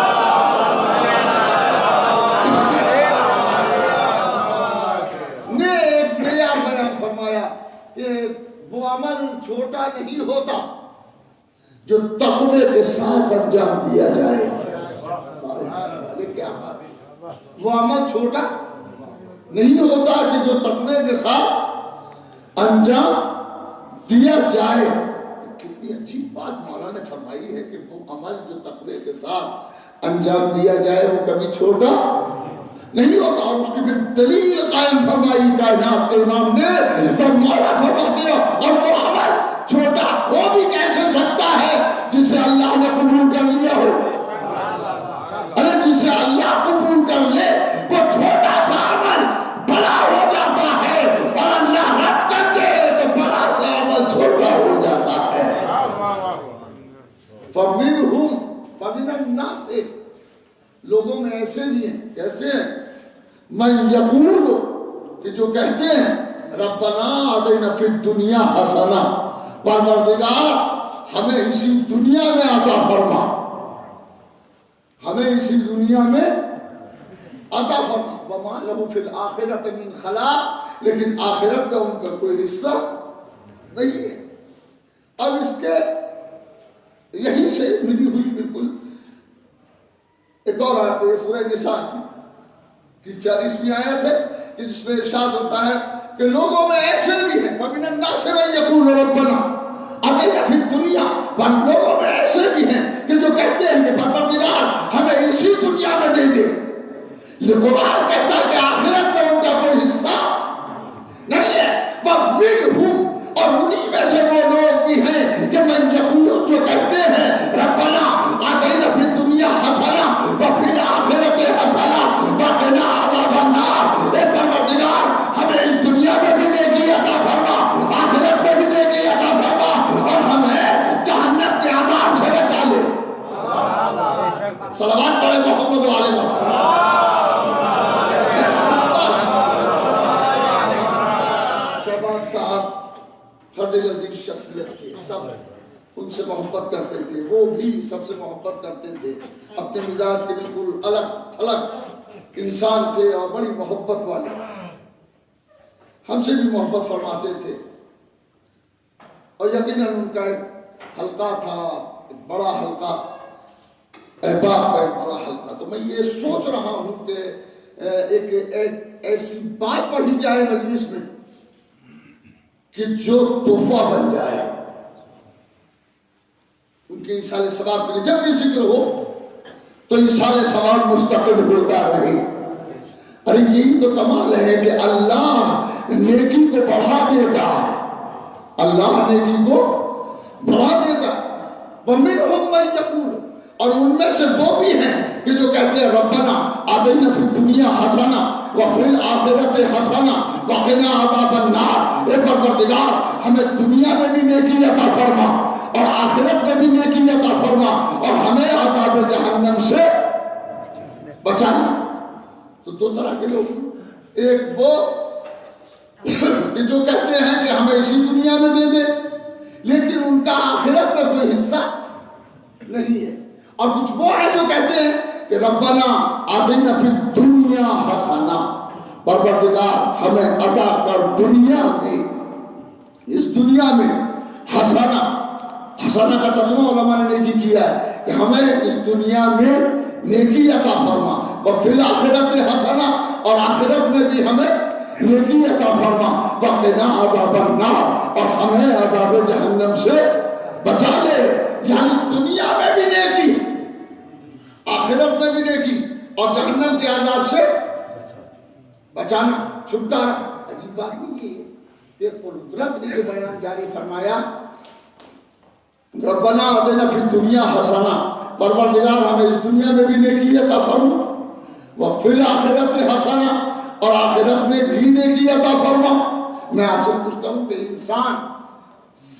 نے ایک نیا بیان فرمایا کہ وہ عمل چھوٹا نہیں ہوتا جو تقوی کے ساتھ انجام دیا جائے. وہ عمل چھوٹا نہیں ہوتا کہ جو تقوی کے ساتھ انجام دیا جائے. کتنی عجیب بات مولا نے فرمائی ہے کہ وہ عمل جو تقوی کے ساتھ انجام دیا جائے وہ کبھی چھوٹا نہیں ہوتا. اور اس کی پھر دلیل قائم فرمائی کائنات کے امام نے. تو مولا فرماتے ہیں اور وہ عمل چھوٹا ہو بھی کیسے سکتا ہے جسے اللہ نے قبول کر لیا ہو. ارے جسے اللہ قبول کر لے وہ چھوٹا سا عمل بڑا ہو جاتا ہے, اور اللہ رد کر دے تو بڑا سا عمل چھوٹا ہو جاتا ہے. فَمِنْهُمْ فَمِنَ النَّاسِ, لوگوں میں ایسے بھی ہیں. کیسے ہیں؟ مَنْ يَقُولُ, کہ جو کہتے ہیں رَبَّنَا آتِنَا فِي الدُّنْيَا حَسَنَةً, پروردگار ہمیں اسی دنیا میں عطا فرما, ہمیں اسی دنیا میں عطا فرما. وَمَا لَهُ فِي الْآخِرَةِ مِنْ خَلَاقٍ, لیکن آخرت میں ان کا کوئی حصہ نہیں ہے. اب اس کے یہیں سے ملی ہوئی بالکل ایک اور آیت ہے سورہ نساء کی 40ویں آیت ہے کہ جس میں ارشاد ہوتا ہے کہ لوگوں میں ایسے بھی ہیں فَمِنَ النَّاسِ مَن يَقُولُ رَبَّنَا آتِنَا فِي الدُّنْيَا, پر لوگوں میں ایسے بھی ہیں کہ جو کہتے ہیں کہ پروردگار ہمیں اسی دنیا میں دے دے. یہ قرآن کہتا ہے کہ آخرت میں ان کا کوئی حصہ نہیں ہے. وَمِنْهُمْ, اور انہی میں سے وہ لوگ بھی ہیں کہ مَن يَقُولُ, جو کہتے ہیں رَبَّنَا آتِنَا فِي الدُّنْيَا حَسَنَةً وَفِي الْآخِرَةِ حَسَنَةً وَقِنَا عَذَابَ النَّارِ. اے پروردگار ہمیں اس دنیا میں بھی نیکی عطا فرما, آخرت میں بھی نیکی عطا فرما, اور ہمیں جہنم کے عذاب سے بچا لے. صلوات پڑھے محمد شخصیت تھے، سب ان سے محبت کرتے تھے، وہ بھی سب سے محبت کرتے تھے، اپنے مزاج کے بالکل الگ تھلگ انسان تھے اور بڑی محبت والے، ہم سے بھی محبت فرماتے تھے، اور یقیناً ان کا ایک حلقہ تھا، ایک بڑا حلقہ، احباب کا ایک بڑا حلقہ۔ تو میں یہ سوچ رہا ہوں کہ ایک ایسی بات پڑھی جائے مجلس میں کہ جو تحفہ بن جائے ان کے ایصال ثواب کے لیے، جب بھی ذکر ہو تو ایصال ثواب مستقل ہوتا رہے۔ ارے یہی تو کمال ہے کہ اللہ نیکی کو بڑھا دیتا، اللہ نیکی کو بڑھا دیتا۔ وَمِنْهُمْ مَن يَقُولُ، اور ان میں سے وہ بھی ہیں کہ جو کہتے ہیں ربنا آتنا فی الدنیا حسنہ وفی الآخرۃ حسنہ وقنا عذاب النار، اے پروردگار ہمیں دنیا میں بھی نیکی عطا فرما اور آخرت میں بھی نیکی عطا فرما اور ہمیں عذاب جہنم سے بچانا۔ تو دو طرح کے لوگ، ایک وہ کہ جو کہتے ہیں کہ ہمیں اسی دنیا میں دے دے لیکن ان کا آخرت میں کوئی حصہ نہیں ہے، اور کچھ وہ ہے جو کہتے ہیں کہ ربنا آتنا فی الدنیا حسنہ، پروردگار ہمیں عطا کر دنیا میں، اس دنیا میں حسنہ۔ حسنہ کا ترجمہ علماء نے نیکی کیا ہے کہ ہمیں اس دنیا میں نیکی عطا فرما، وفی الآخرۃ حسنہ، اور آخرت میں بھی ہمیں نیکی عطا فرما، وقنا عذاب النار، اور ہمیں عذاب جہنم سے بچا لے۔ یعنی دنیا میں بھی نیکی، آخرت میں بھی نیکی، اور جہنم کے عذاب سے بچانا، چھٹکارا۔ عجیب بات نہیں ہے، یہ قدرت نے یہ بیان جاری فرمایا، ربنا آتنا فی الدنیا حسنہ، پروردگار ہمیں اس دنیا میں بھی نیکی عطا فرما، وفی الآخرۃ حسنہ، اور آخرت میں بھی نیکی عطا فرما۔ میں آپ سے پوچھتا ہوں کہ انسان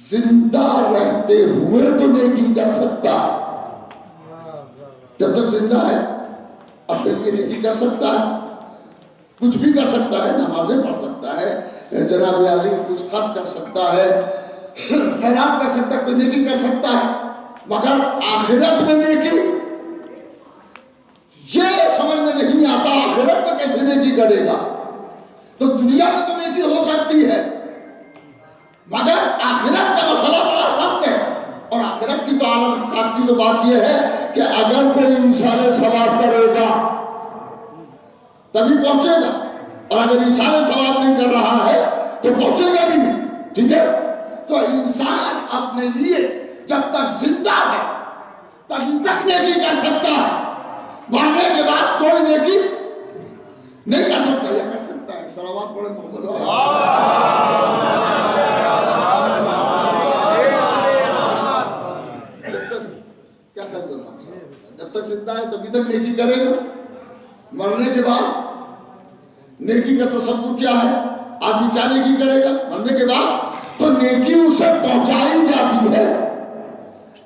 زندہ رہتے ہوئے تو نیکی کر سکتا ہے، جب تک زندہ ہے اپنے لیے نیکی کر سکتا ہے، کچھ بھی کر سکتا ہے، نمازیں پڑھ سکتا ہے، جناب عالی کچھ خرچ کر سکتا ہے، خیرات کر سکتا ہے، کوئی نیکی کر سکتا ہے، مگر آخرت میں نیکی یہ سمجھ میں نہیں آتا، آخرت میں کیسے نیکی کرے گا؟ تو دنیا میں تو نیکی ہو سکتی ہے مگر آخرت کا مسئلہ بڑا سخت ہے، اور آخرت کی تو عالم حقیقت کی تو بات یہ ہے کہ اگر کوئی انسان ثواب کرے گا تبھی پہنچے گا، اور اگر انسان ثواب نہیں کر رہا ہے تو پہنچے گا بھی نہیں، ٹھیک ہے؟ تو انسان اپنے لیے جب تک زندہ ہے تبھی تک نیکی کر سکتا ہے، مرنے کے بعد کوئی نیکی نہیں کر سکتا، یا کر سکتا ہے؟ صلوات پڑھیں محمد جب تک زندہ ہے تبھی تک نیکی کرے گا، مرنے کے بعد نیکی کا تصور کیا ہے؟ آدمی کیا نیکی کرے گا مرنے کے بعد؟ تو نیکی اسے پہنچائی جاتی ہے،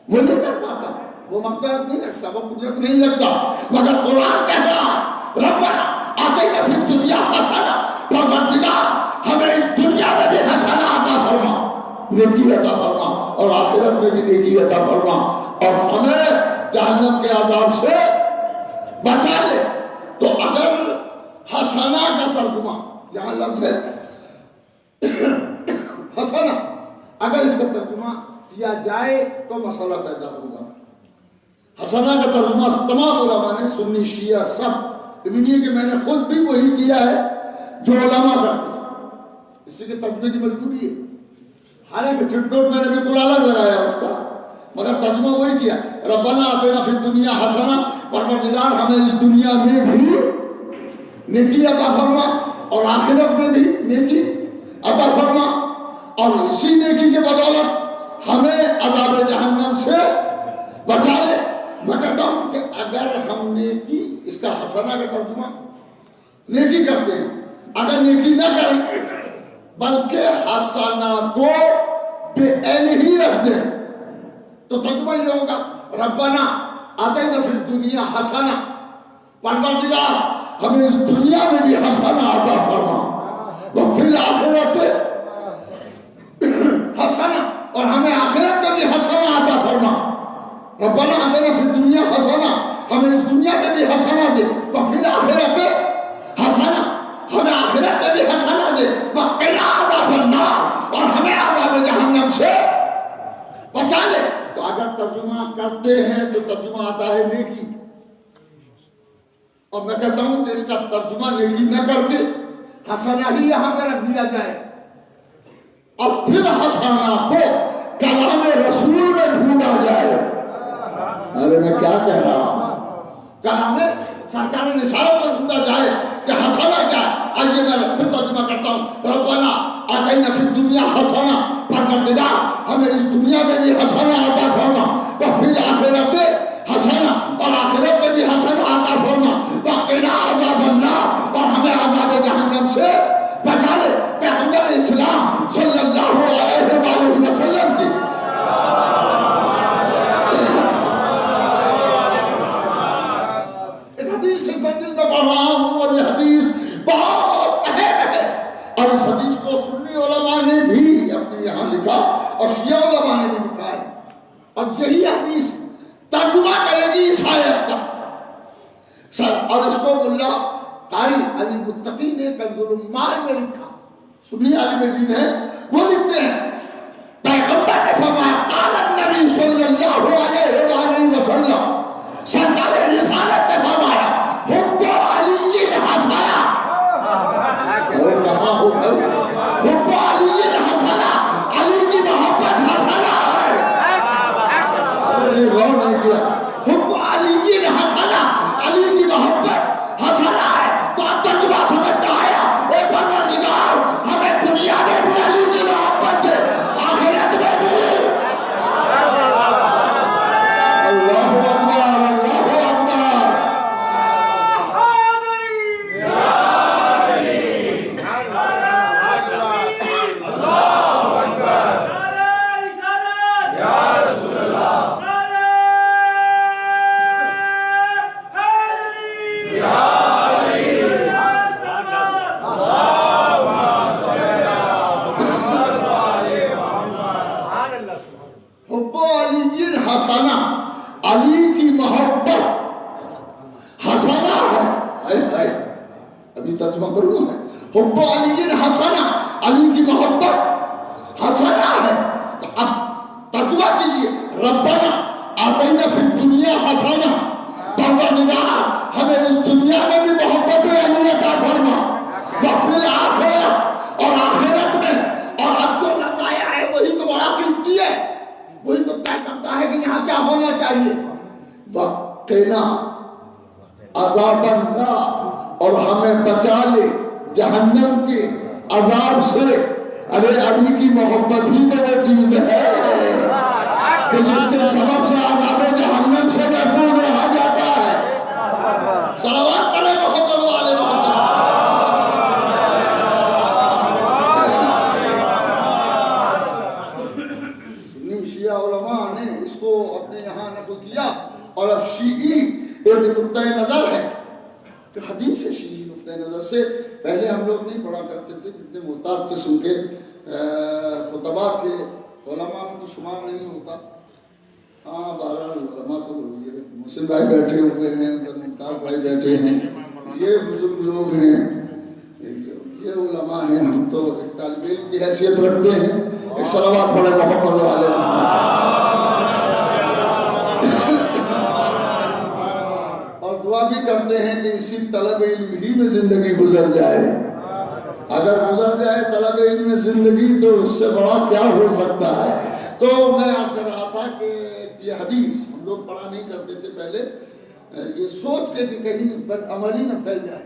وہ نہیں کر پاتا، وہ مقدرت نہیں رکھتا، وہ قدرت نہیں رکھتا، مگر قرآن کہتا ہے ربنا آتنا فی الدنیا حسنہ، پروردگار ہمیں اس دنیا میں بھی حسنہ عطا فرما، نیکی عطا فرما، اور آخرت میں بھی نیکی عطا فرما، اور ہمیں جہنم کے عذاب سے بچا لے۔ تو اگر حسنہ کا ترجمہ جہاں لفظ ہے حسنہ، اگر اس کا ترجمہ کیا جائے تو مسئلہ پیدا ہوگا۔ حسنہ کا ترجمہ تمام علماء نے، سنی شیعہ سب، یہ کہ میں نے خود بھی وہی کیا ہے جو علماء کرتے ہیں، اسی کے ترجمے کی مجبوری ہے، حالانکہ فٹ نوٹ میں نے بالکل الگ لگایا اس کا، مگر ترجمہ وہی کیا، ربنا آتنا فی الدنیا حسنہ، پروردگار ہمیں اس دنیا میں بھی نیکی عطا فرما اور آخرت میں بھی نیکی عطا فرما، اور اسی نیکی کے بدولت ہمیں عذاب جہنم سے بچا لے۔ میں کہتا ہوں کہ اگر ہم نیکی، اس کا حسنہ کا ترجمہ نیکی کرتے ہیں، اگر نیکی نہ کریں بلکہ حسنہ کو بے عین ہی رکھ دیں تو ترجمہ یہ ہوگا ربنا آتنا فی الدنیا حسنہ، پروردگار ہمیں اس دنیا میں بھی حسنہ عطا فرما، وفی الآخرۃ حسنہ، اور ربنا آتنا فی الدنیا حسنہ، ہمیں اس دنیا میں بھی حسنہ دے، وفی الآخرۃ حسنہ، ہمیں آخرت میں بھی حسنہ دے، وقنا عذاب النار، اور ہمیں عذاب جہنم سے بچا لے۔ تو اگر ترجمہ کرتے ہیں تو ترجمہ آتا ہے نیکی، اور میں کہتا ہوں کہ اس کا ترجمہ نیکی نہ کر کے حسنہ ہی یہاں پہ رکھ دیا جائے، اور پھر حسنہ کو کلام رسول میں ڈھونڈا جائے۔ ارے میں کیا کہہ رہا ہوں، کلام سرکار رسالت میں ڈھونڈا جائے کہ حسنہ کیا ہے۔ آئیے میں پھر ترجمہ کرتا ہوں، ربنا آتینا فی الدنیا حسنہ، پروردگار ہمیں اس دنیا میں بھی حسنہ عطا فرما، وفی الآخرۃ حسنہ، اور آخرت میں بھی حسنہ عطا فرما، وقنا عذاب النار، اور ہمیں عذاب جہنم سے بچا لے۔ پیغمبر اسلام صلی اللہ علیہ وآلہ وسلم کی ایک حدیث سے منزل میں پڑھ رہا ہوں، اور یہ حدیث بہت اہم ہے، اور اس حدیث کو سنی علماء نے بھی اپنے یہاں لکھا اور شیعہ علماء نے بھی لکھا ہے، اور یہی حدیث ترجمہ کرے گی اس آیت کا سر، اور اس کو ملا قاری علی متقی نے کنز العمال میں لکھا، سنی عالم دین ہے، وہ لکھتے ہیں پیغمبر نے فرمایا قال النبی صلی اللہ علیہ وآلہ وسلم، سرکار رسالت نے فرمایا حب علی الحسنہ، ارے کہاں ہو گئے، حب علی الحسنہ، علی کی محبت حسنہ ہے، ارے غور نہیں کیا، حب علی الحسنہ، علی کی محبت حسنہ ہے۔ تو اب ترجمہ سمجھ میں آیا، اے پروردگار ہمیں دنیا میں بھی علی کی محبت دے، آخرت میں بھی۔ اللہ اکبر، اللہ اکبر۔ حب علی الحسنہ، علی کی محبت حسنہ ہے، ابھی ترجمہ کروں گا میں، حب علی الحسنہ، علی کی محبت حسنہ ہے۔ تو اب ترجمہ کیجئے، ربنا آتینا فی الدنیا حسنہ، پروردگار ہمیں اس دنیا میں بھی محبت علی عطا فرما، وفی الآخرہ، اور آخرت میں، اور اب جو نظایا ہے وہی تو بڑا قیمتی ہے، وہی تو طے کرتا ہے کہ یہاں کیا ہونا چاہیے۔ وقنا عذاب النار، اور ہمیں بچا لے جہنم کے عذاب سے۔ ارے علی کی محبت ہی تو وہ چیز ہے کہ جس کے سبب سے عذاب جہنم سے محفوظ رہا جاتا ہے۔ صلوات پڑھیں محمد والے محمد۔ شیعہ علماء نے اس کو اپنے یہاں نقل کیا، اور اب شیعی ایک نقطۂ نظر ہے کہ حدیث ہے شیعی نقطۂ نظر سے پہلے ہم لوگ نہیں پڑھا کرتے تھے، جتنے محتاط قسم کے خطبہ تھے علماء میں تو شمار نہیں ہوتا۔ ہاں بہرحال علماء تو یہ محسن بھائی بیٹھے ہوئے ہیں، ممتاز بھائی بیٹھے ہیں، یہ بزرگ لوگ ہیں، یہ علماء ہیں، ہم تو ایک طالب علم کی حیثیت رکھتے ہیں۔ ایک صلوات پڑھے محمد علیہ اور دعا بھی کرتے ہیں کہ اسی طلب علم ہی میں زندگی گزر جائے۔ اگر گزر جائے طلب علم میں زندگی تو اس سے بڑا کیا ہو سکتا ہے۔ تو میں عرض کر رہا تھا کہ یہ حدیث ہم لوگ پڑھا نہیں کرتے تھے پہلے، یہ سوچ کے کہ کہیں بد عملی نہ پھیل جائے،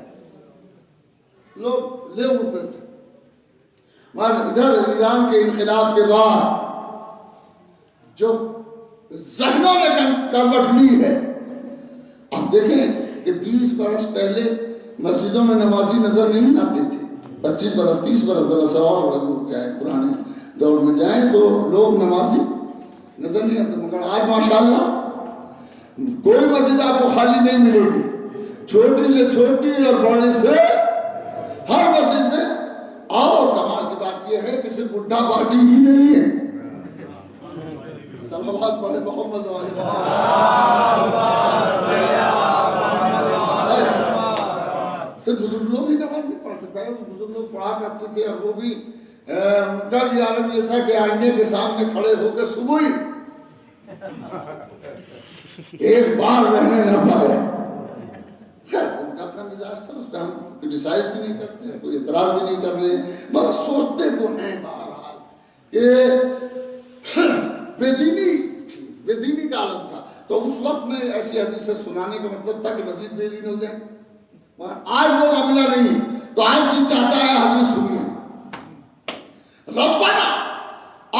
لوگ لے اٹھتے تھے۔ ادھر ایران کے انقلاب کے بعد جو ذہنوں نے کروٹ لی ہے، اب دیکھیں کہ 20 برس پہلے مسجدوں میں نمازی نظر نہیں آتے تھے، 25 برس 30 برس ذرا سا اور جائیں پرانے دور میں جائیں تو لوگ نمازی نظر نہیں آتے، مگر آج ماشاءاللہ کوئی مسجد آپ کو خالی نہیں ملے گی، چھوٹی سے چھوٹی اور بڑے سے ہر مسجد میں آؤ۔ کمال کی بات یہ ہے کہ صرف بڈھا پارٹی ہی نہیں ہے، صلوات پڑھے محمد والے صرف بزرگ لوگ ہی نماز نہیں پڑھتے، پہلے تو بزرگ لوگ پڑھا کرتے تھے، اور وہ بھی ان کا بھی عالم یہ تھا کہ آئینے کے سامنے کھڑے ہو کے صبح ہی ایک بار رہنے نہ پائے. خیر ان کا اپنا مزاج تھا، اس پہ ہم کرٹیسائز بھی نہیں کرتے، کوئی اعتراض بھی نہیں کر رہے، مگر سوچتے تو ہیں بہرحال کہ بے دینی تھی، بے دینی کا عالم تھا. تو اس وقت میں ایسی حدیثیں سنانے کا مطلب تھا کہ مزید بے دین ہو جائیں. آج وہ معاملہ نہیں، تو آج جی چاہتا ہے حدیث سنیے. ربنا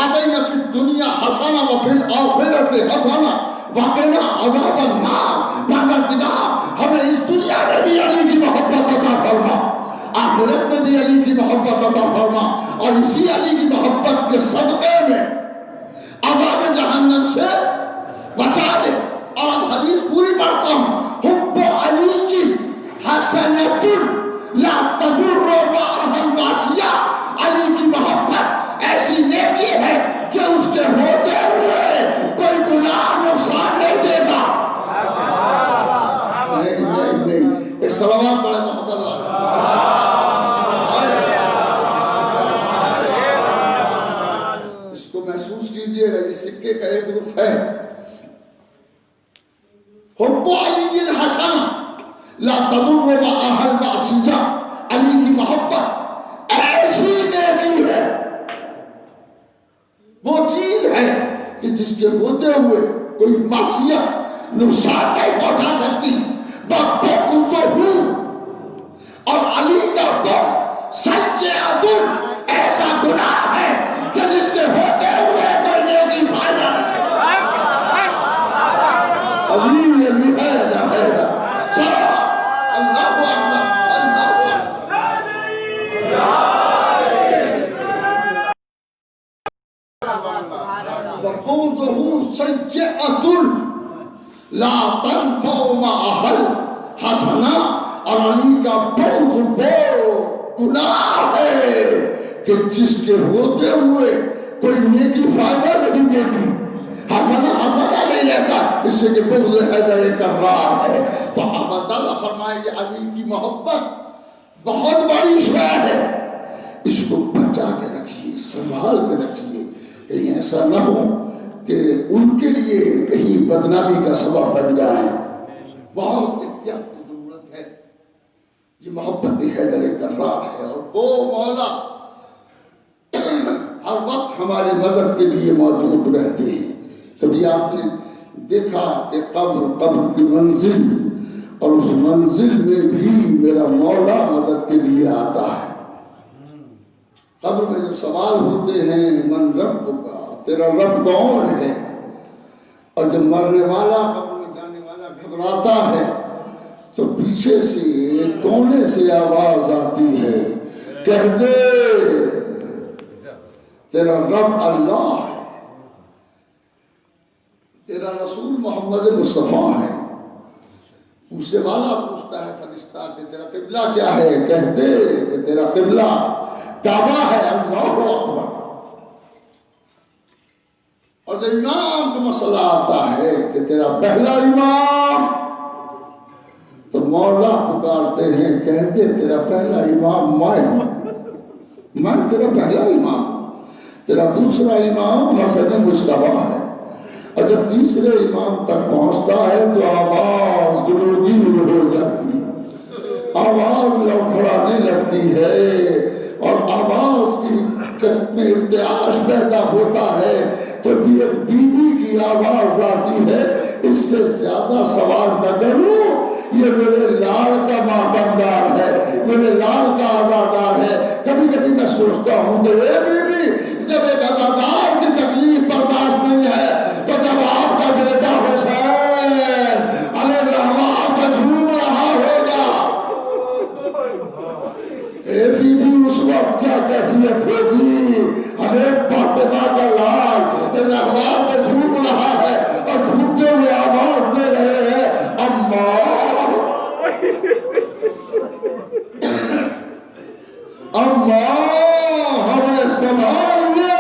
آتینا فی الدنیا حسنہ وفی الآخرۃ حسنہ وقنا عذاب النار. پروردگار ہمیں اس دنیا میں بھی علی کی محبت عطا فرما، آخرت میں بھی علی کی محبت عطا فرما، اور اسی علی کی محبت کے صدقے میں عذاب جہنم سے بچا دے. اور اب حدیث پوری پڑھتا ہوں. حب علی کی حسنۃ لا تضر معها المعصیہ. علی کی محبت ایسی نیکی ہے کہ اس کے ہوتے ہوئے کوئی گناہ نقصان نہیں دے گا. نہیں ایک صلوات پڑھے محمد اللہ. اس کو محسوس کیجئے گا، یہ سکے کا ایک رخ ہے. حب علی الحسن لا تضر معها المعصیہ. علی کی محبت ایسی نیکی ہے، وہ چیز ہے کہ جس کے ہوتے ہوئے کوئی معصیت نقصان نہیں پہنچا سکتی. اور علی کا بغض سیئۃ ایسا گناہ ہے کہ جس کے ہوتے ہوئے کوئی نیکی فائدہ نہیں. علی علی ہے نہ ہے نہ. اللہ اکبر اللہ وفوزه سیئۃ لا تنفع معها الحسنہ. اور علی کا فوز وہ گناہ ہے کہ جس کے ہوتے ہوئے کوئی نیکی فائدہ نہیں دیتی. حسنہ حسنہ نہیں لیتا، اس سے کہ بغض حیدر کرار ہے. تو اب اندازہ فرمائیں کہ علی کی محبت بہت بڑی شے ہے. اس کو بچا کے رکھیے، سنبھال کے رکھیے، کہیں ایسا نہ ہو کہ ان کے لیے کہیں بدنامی کا سبب بن جائیں. بہت احتیاط کی ضرورت ہے. یہ محبت بھی حیدر کرار ہے، اور وہ مولا ہر وقت ہماری مدد کے لیے موجود رہتے ہیں. کبھی آپ نے دیکھا کہ قبر کی منزل، اور اس منزل میں بھی میرا مولا مدد کے لیے آتا ہے. قبر میں جب سوال ہوتے ہیں من رب کا، تیرا رب کون ہے، اور جب مرنے والا قبر میں جانے والا گھبراتا ہے تو پیچھے سے کونے سے آواز آتی ہے، کہہ دے تیرا رب اللہ ہے، تیرا رسول محمد مصطفیٰ ہے. پوچھنے والا پوچھتا ہے فرشتہ کہ تیرا قبلہ کیا ہے، کہہ دے کہ تیرا قبلہ کعبہ ہے. اللہ اکبر. اور جب امام کا مسئلہ آتا ہے کہ تیرا پہلا امام، تو مولا پکارتے ہیں، کہتے تیرا پہلا امام میں تیرا پہلا امام. تیرا دوسرا امام حسن مصطفیٰ ہے. اور جب تیسرے امام تک پہنچتا ہے تو آواز گلوگیر ہو جاتی ہے، آواز لڑکھڑانے لگتی ہے، اور آواز میں ارتعاش پیدا ہوتا ہے. تو بھی ایک بیوی کی آواز آتی ہے، اس سے زیادہ سوال نہ کرو، یہ میرے لال کا ماتمدار ہے، میرے لال کا آزادار ہے. کبھی کبھی میں سوچتا ہوں کہ اے بیوی، جب ایک آزادار کی تکلیف برداشت نہیں ہے تو جب آپ کا بیٹا حسین علیہ الرحمہ کا جھوم رہا ہوگا، اے بیوی اس وقت کیا کیفیت ہوگی؟ ہمیں فاطمہ کا لال رحمان پہ جھوم رہا ہے، اور جھومتے ہوئے آواز دے رہے ہیں، اماں ہمیں سنبھال لے.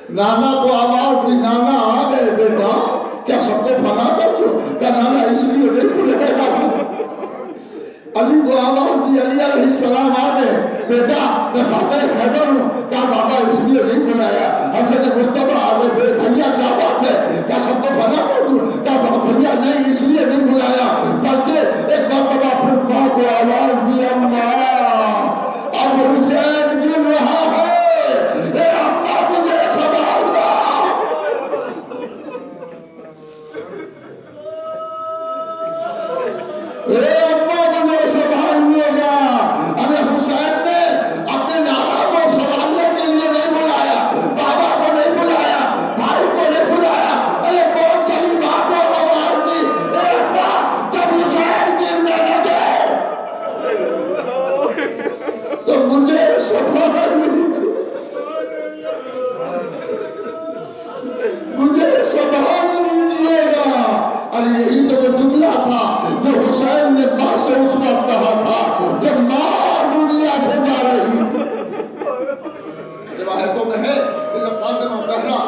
نانا کو آواز دی، نانا آ گئے بیٹا، کیا سب کو فنا کر دو؟ کیا نانا اس لیے نہیں بلایا؟ علی کو آواز دی، علی علیہ السلام آ گئے، بیٹا میں فاتح حیدر ہوں، کیا بابا اس لیے نہیں بلایا؟ حسن مصطفیٰ آ گئے، بھیا کیا بات ہے، کیا سب کو فنا کر دوں؟ کیا بھیا نہیں اس لیے نہیں بلایا، بلکہ ایک مرتبہ پھر ماں کو آواز دی، اماں اب حسین گر رہا ہے، اے اماں مجھے سنبھالنا۔ اے اماں مجھے سنبھالیے گا۔ ارے حسین نے اپنے نانا کو سنبھالنے کے لیے نہیں بلایا، بابا کو نہیں بلایا، بھائی کو نہیں بلایا، ارے کون چلی ماں کو آواز دی، اے اماں جب حسین گرنے لگے تو مجھے سنبھال لیجیے گا۔ ارے یہی تو وہ جملہ تھا جو حسین نے ماں سے اس وقت کہا تھا جب ماں دنیا سے جا رہی تھی۔ روایتوں میں ہے کہ جب فاطمہ زہرا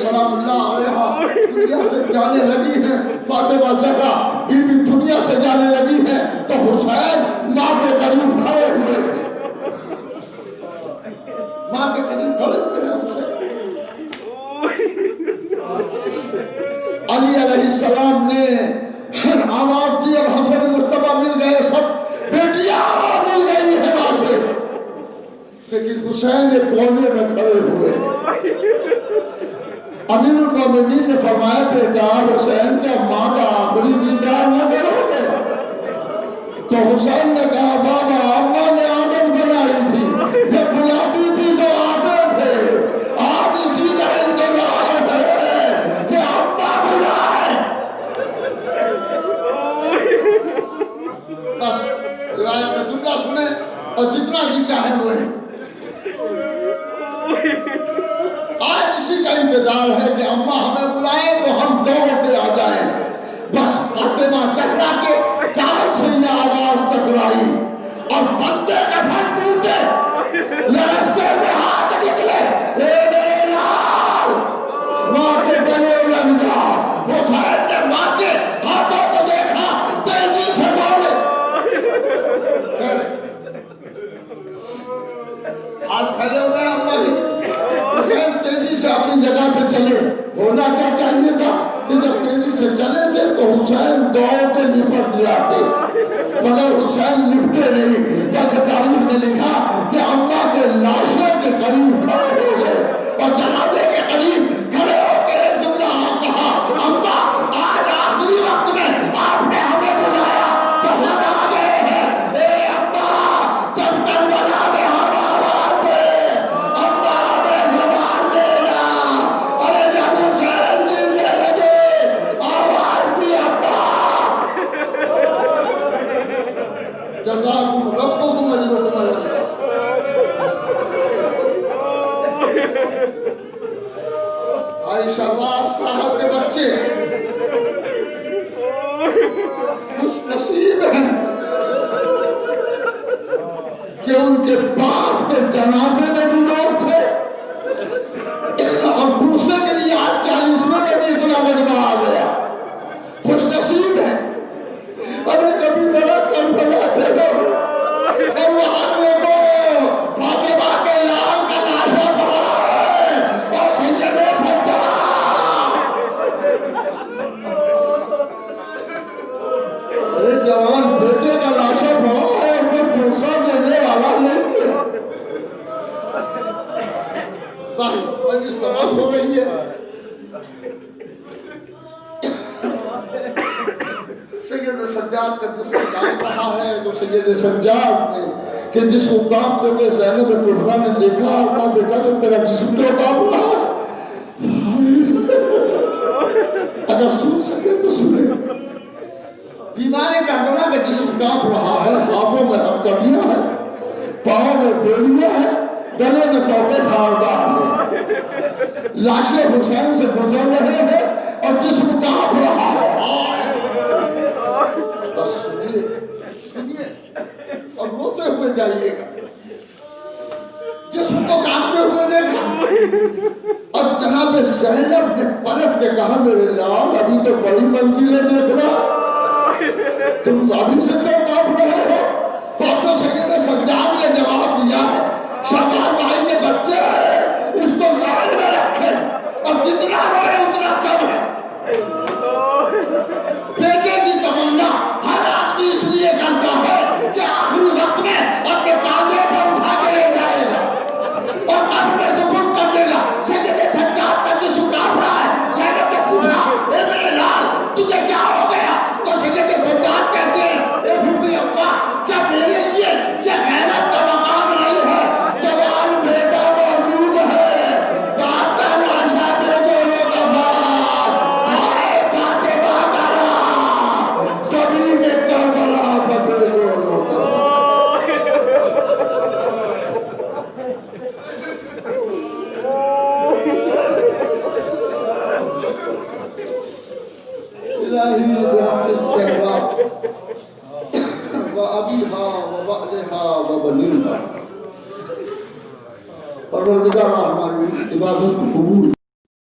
سلام اللہ علیہا دنیا سے جانے لگی ہیں، فاطمہ زہرا بی بی دنیا سے جانے لگی ہیں، تو حسین ماں کے قریب کھڑے ہوئے تھے، ماں کے قریب کھڑے ہوئے ہیں حسین۔ علی علیہ السلام نے آواز دی اور حسن مصطفیٰ مل گئے، سب بیٹیاں مل گئی ہے ماں سے، لیکن حسین ایک کونے میں کھڑے ہوئے۔ امیر المومنین نے فرمایا بیٹا حسین کا ماں کا آخری دیدار نہ کرو گے؟ تو حسین نے کہا بابا اماں نے عادت بنائی تھی، جب بلاتی تھی تو آتے تھے، آج اسی کا انتظار ہے کہ اماں بلائے۔ بس روایت کا جملہ سنیں اور جتنا جی چاہیں وہ ہے۔ آج اسی کا انتظار ہے کہ اماں ہمیں بلائے تو ہم دوڑ کے آ جائیں۔ بس فاطمہ زہرا کے کان سے یہ آواز ٹکرائی اور بندے کفن ٹوٹے، لرزتے ہوئے ہاتھ نکلے، اے میرے لال ماں کے گلے لگ جا۔ حسین نے ماں کے ہاتھوں کو دیکھا، تیزی سے دوڑے، ہاتھ پھیلے ہوئے اماں کی۔ حسین تیزی سے اپنی جگہ سے چلے، ہونا کیا چاہیے تھا کہ جب تیزی سے چلے تھے تو حسین دوڑ کے لپٹ جاتے، مگر حسین لپٹے نہیں، بلکہ تاریخ نے لکھا کہ اماں کے لاشے کے قریب کھڑے ہو گئے اور جنازے کے قریب کھڑے ہو کے ایک جملہ کہا، اماں آج آخری وقت میں آپ نے ہمیں بلایا تو ہم آ گئے ہیں، اے اماں جب کربلا میں ہم آواز دے اماں ہمیں سنبھال لینا۔ ارے جب حسین گرنے لگے آواز دی اماں جزاکم ربکم اجرکم اللہ۔ بھائی شہباز صاحب کے بچے خوش نصیب ہیں کہ ان کے باپ کے جنازے میں بھی لوگ تھے اور دوسرے کے لیے آج 40ویں میں بھی اتنا مجمع آ گیا، خوش نصیب ہیں۔ ارے کبھی ذرا کربلا چلو اور وہاں دیکھو فاطمہ کے لال کا لاشا پڑا ہے اور سید سجاد ارے جوان بیٹے کا لاشا پڑا ہے اور کوئی دوسرا دینے والا نہیں ہے۔ بس مجلس تمام ہو رہی ہے۔ سید سجاد کا جس کام رہا ہے تو سید سجاد نے کہ جس کو کام کو کہ زینب کبریٰ نے دیکھا اور کہا بیٹا جب تیرا جسم تو کام رہا، اگر سن سکے تو سنے، بیمار کربلا کا جسم کام رہا ہے، ہاتھوں میں ہتھکڑیاں ہیں، پاؤں میں بیڑیاں ہیں، گلے میں توپے خاردار ہیں، لاشیں حسین سے گزر رہے ہیں اور جسم کام رہا ہے۔ بس سنیے اور روتے ہوئے جائیے گا۔ جسم کو کانپتے ہوئے دیکھا اور اور جناب زینب نے پلٹ کے کہا میرے لال ابھی تو بڑی منزلیں دیکھنا تم ابھی سے تو کام رہے ہو تو اپنے سیدنا سجاد نے جواب دیا ہے شہباز بھائی کے بچے اس کو ذہن میں رکھے اور جتنا روئے اتنا کم ہے بیٹے کی تمنا ہر آدمی اس لیے کرتا ہے کہ آخری وقت میں اپنے کاندھے پر اٹھا کے لے جائے گا اور اپنے سپرد کر دے گا سیدنا سجاد کا جسم کانپ رہا ہے زینب نے پوچھا اے میرے لال تجھے کیا ہو گیا تو سیدنا سجاد کہتے ہیں اے بھوپی اماں کیا میرے لیے یہ غیرت کا مقام نہیں ہے جوان بیٹا موجود ہے باپ کا لاشا میں دونوں کا بات آئے فاطمہ کا راہ سبھی نے کربلا بدل دونوں کا الہی رحمت الصحبہ وَأَبِيهَا وَبَعْلِهَا وَبَنِيهَا پروردگار ہماری اس عبادت کو قبول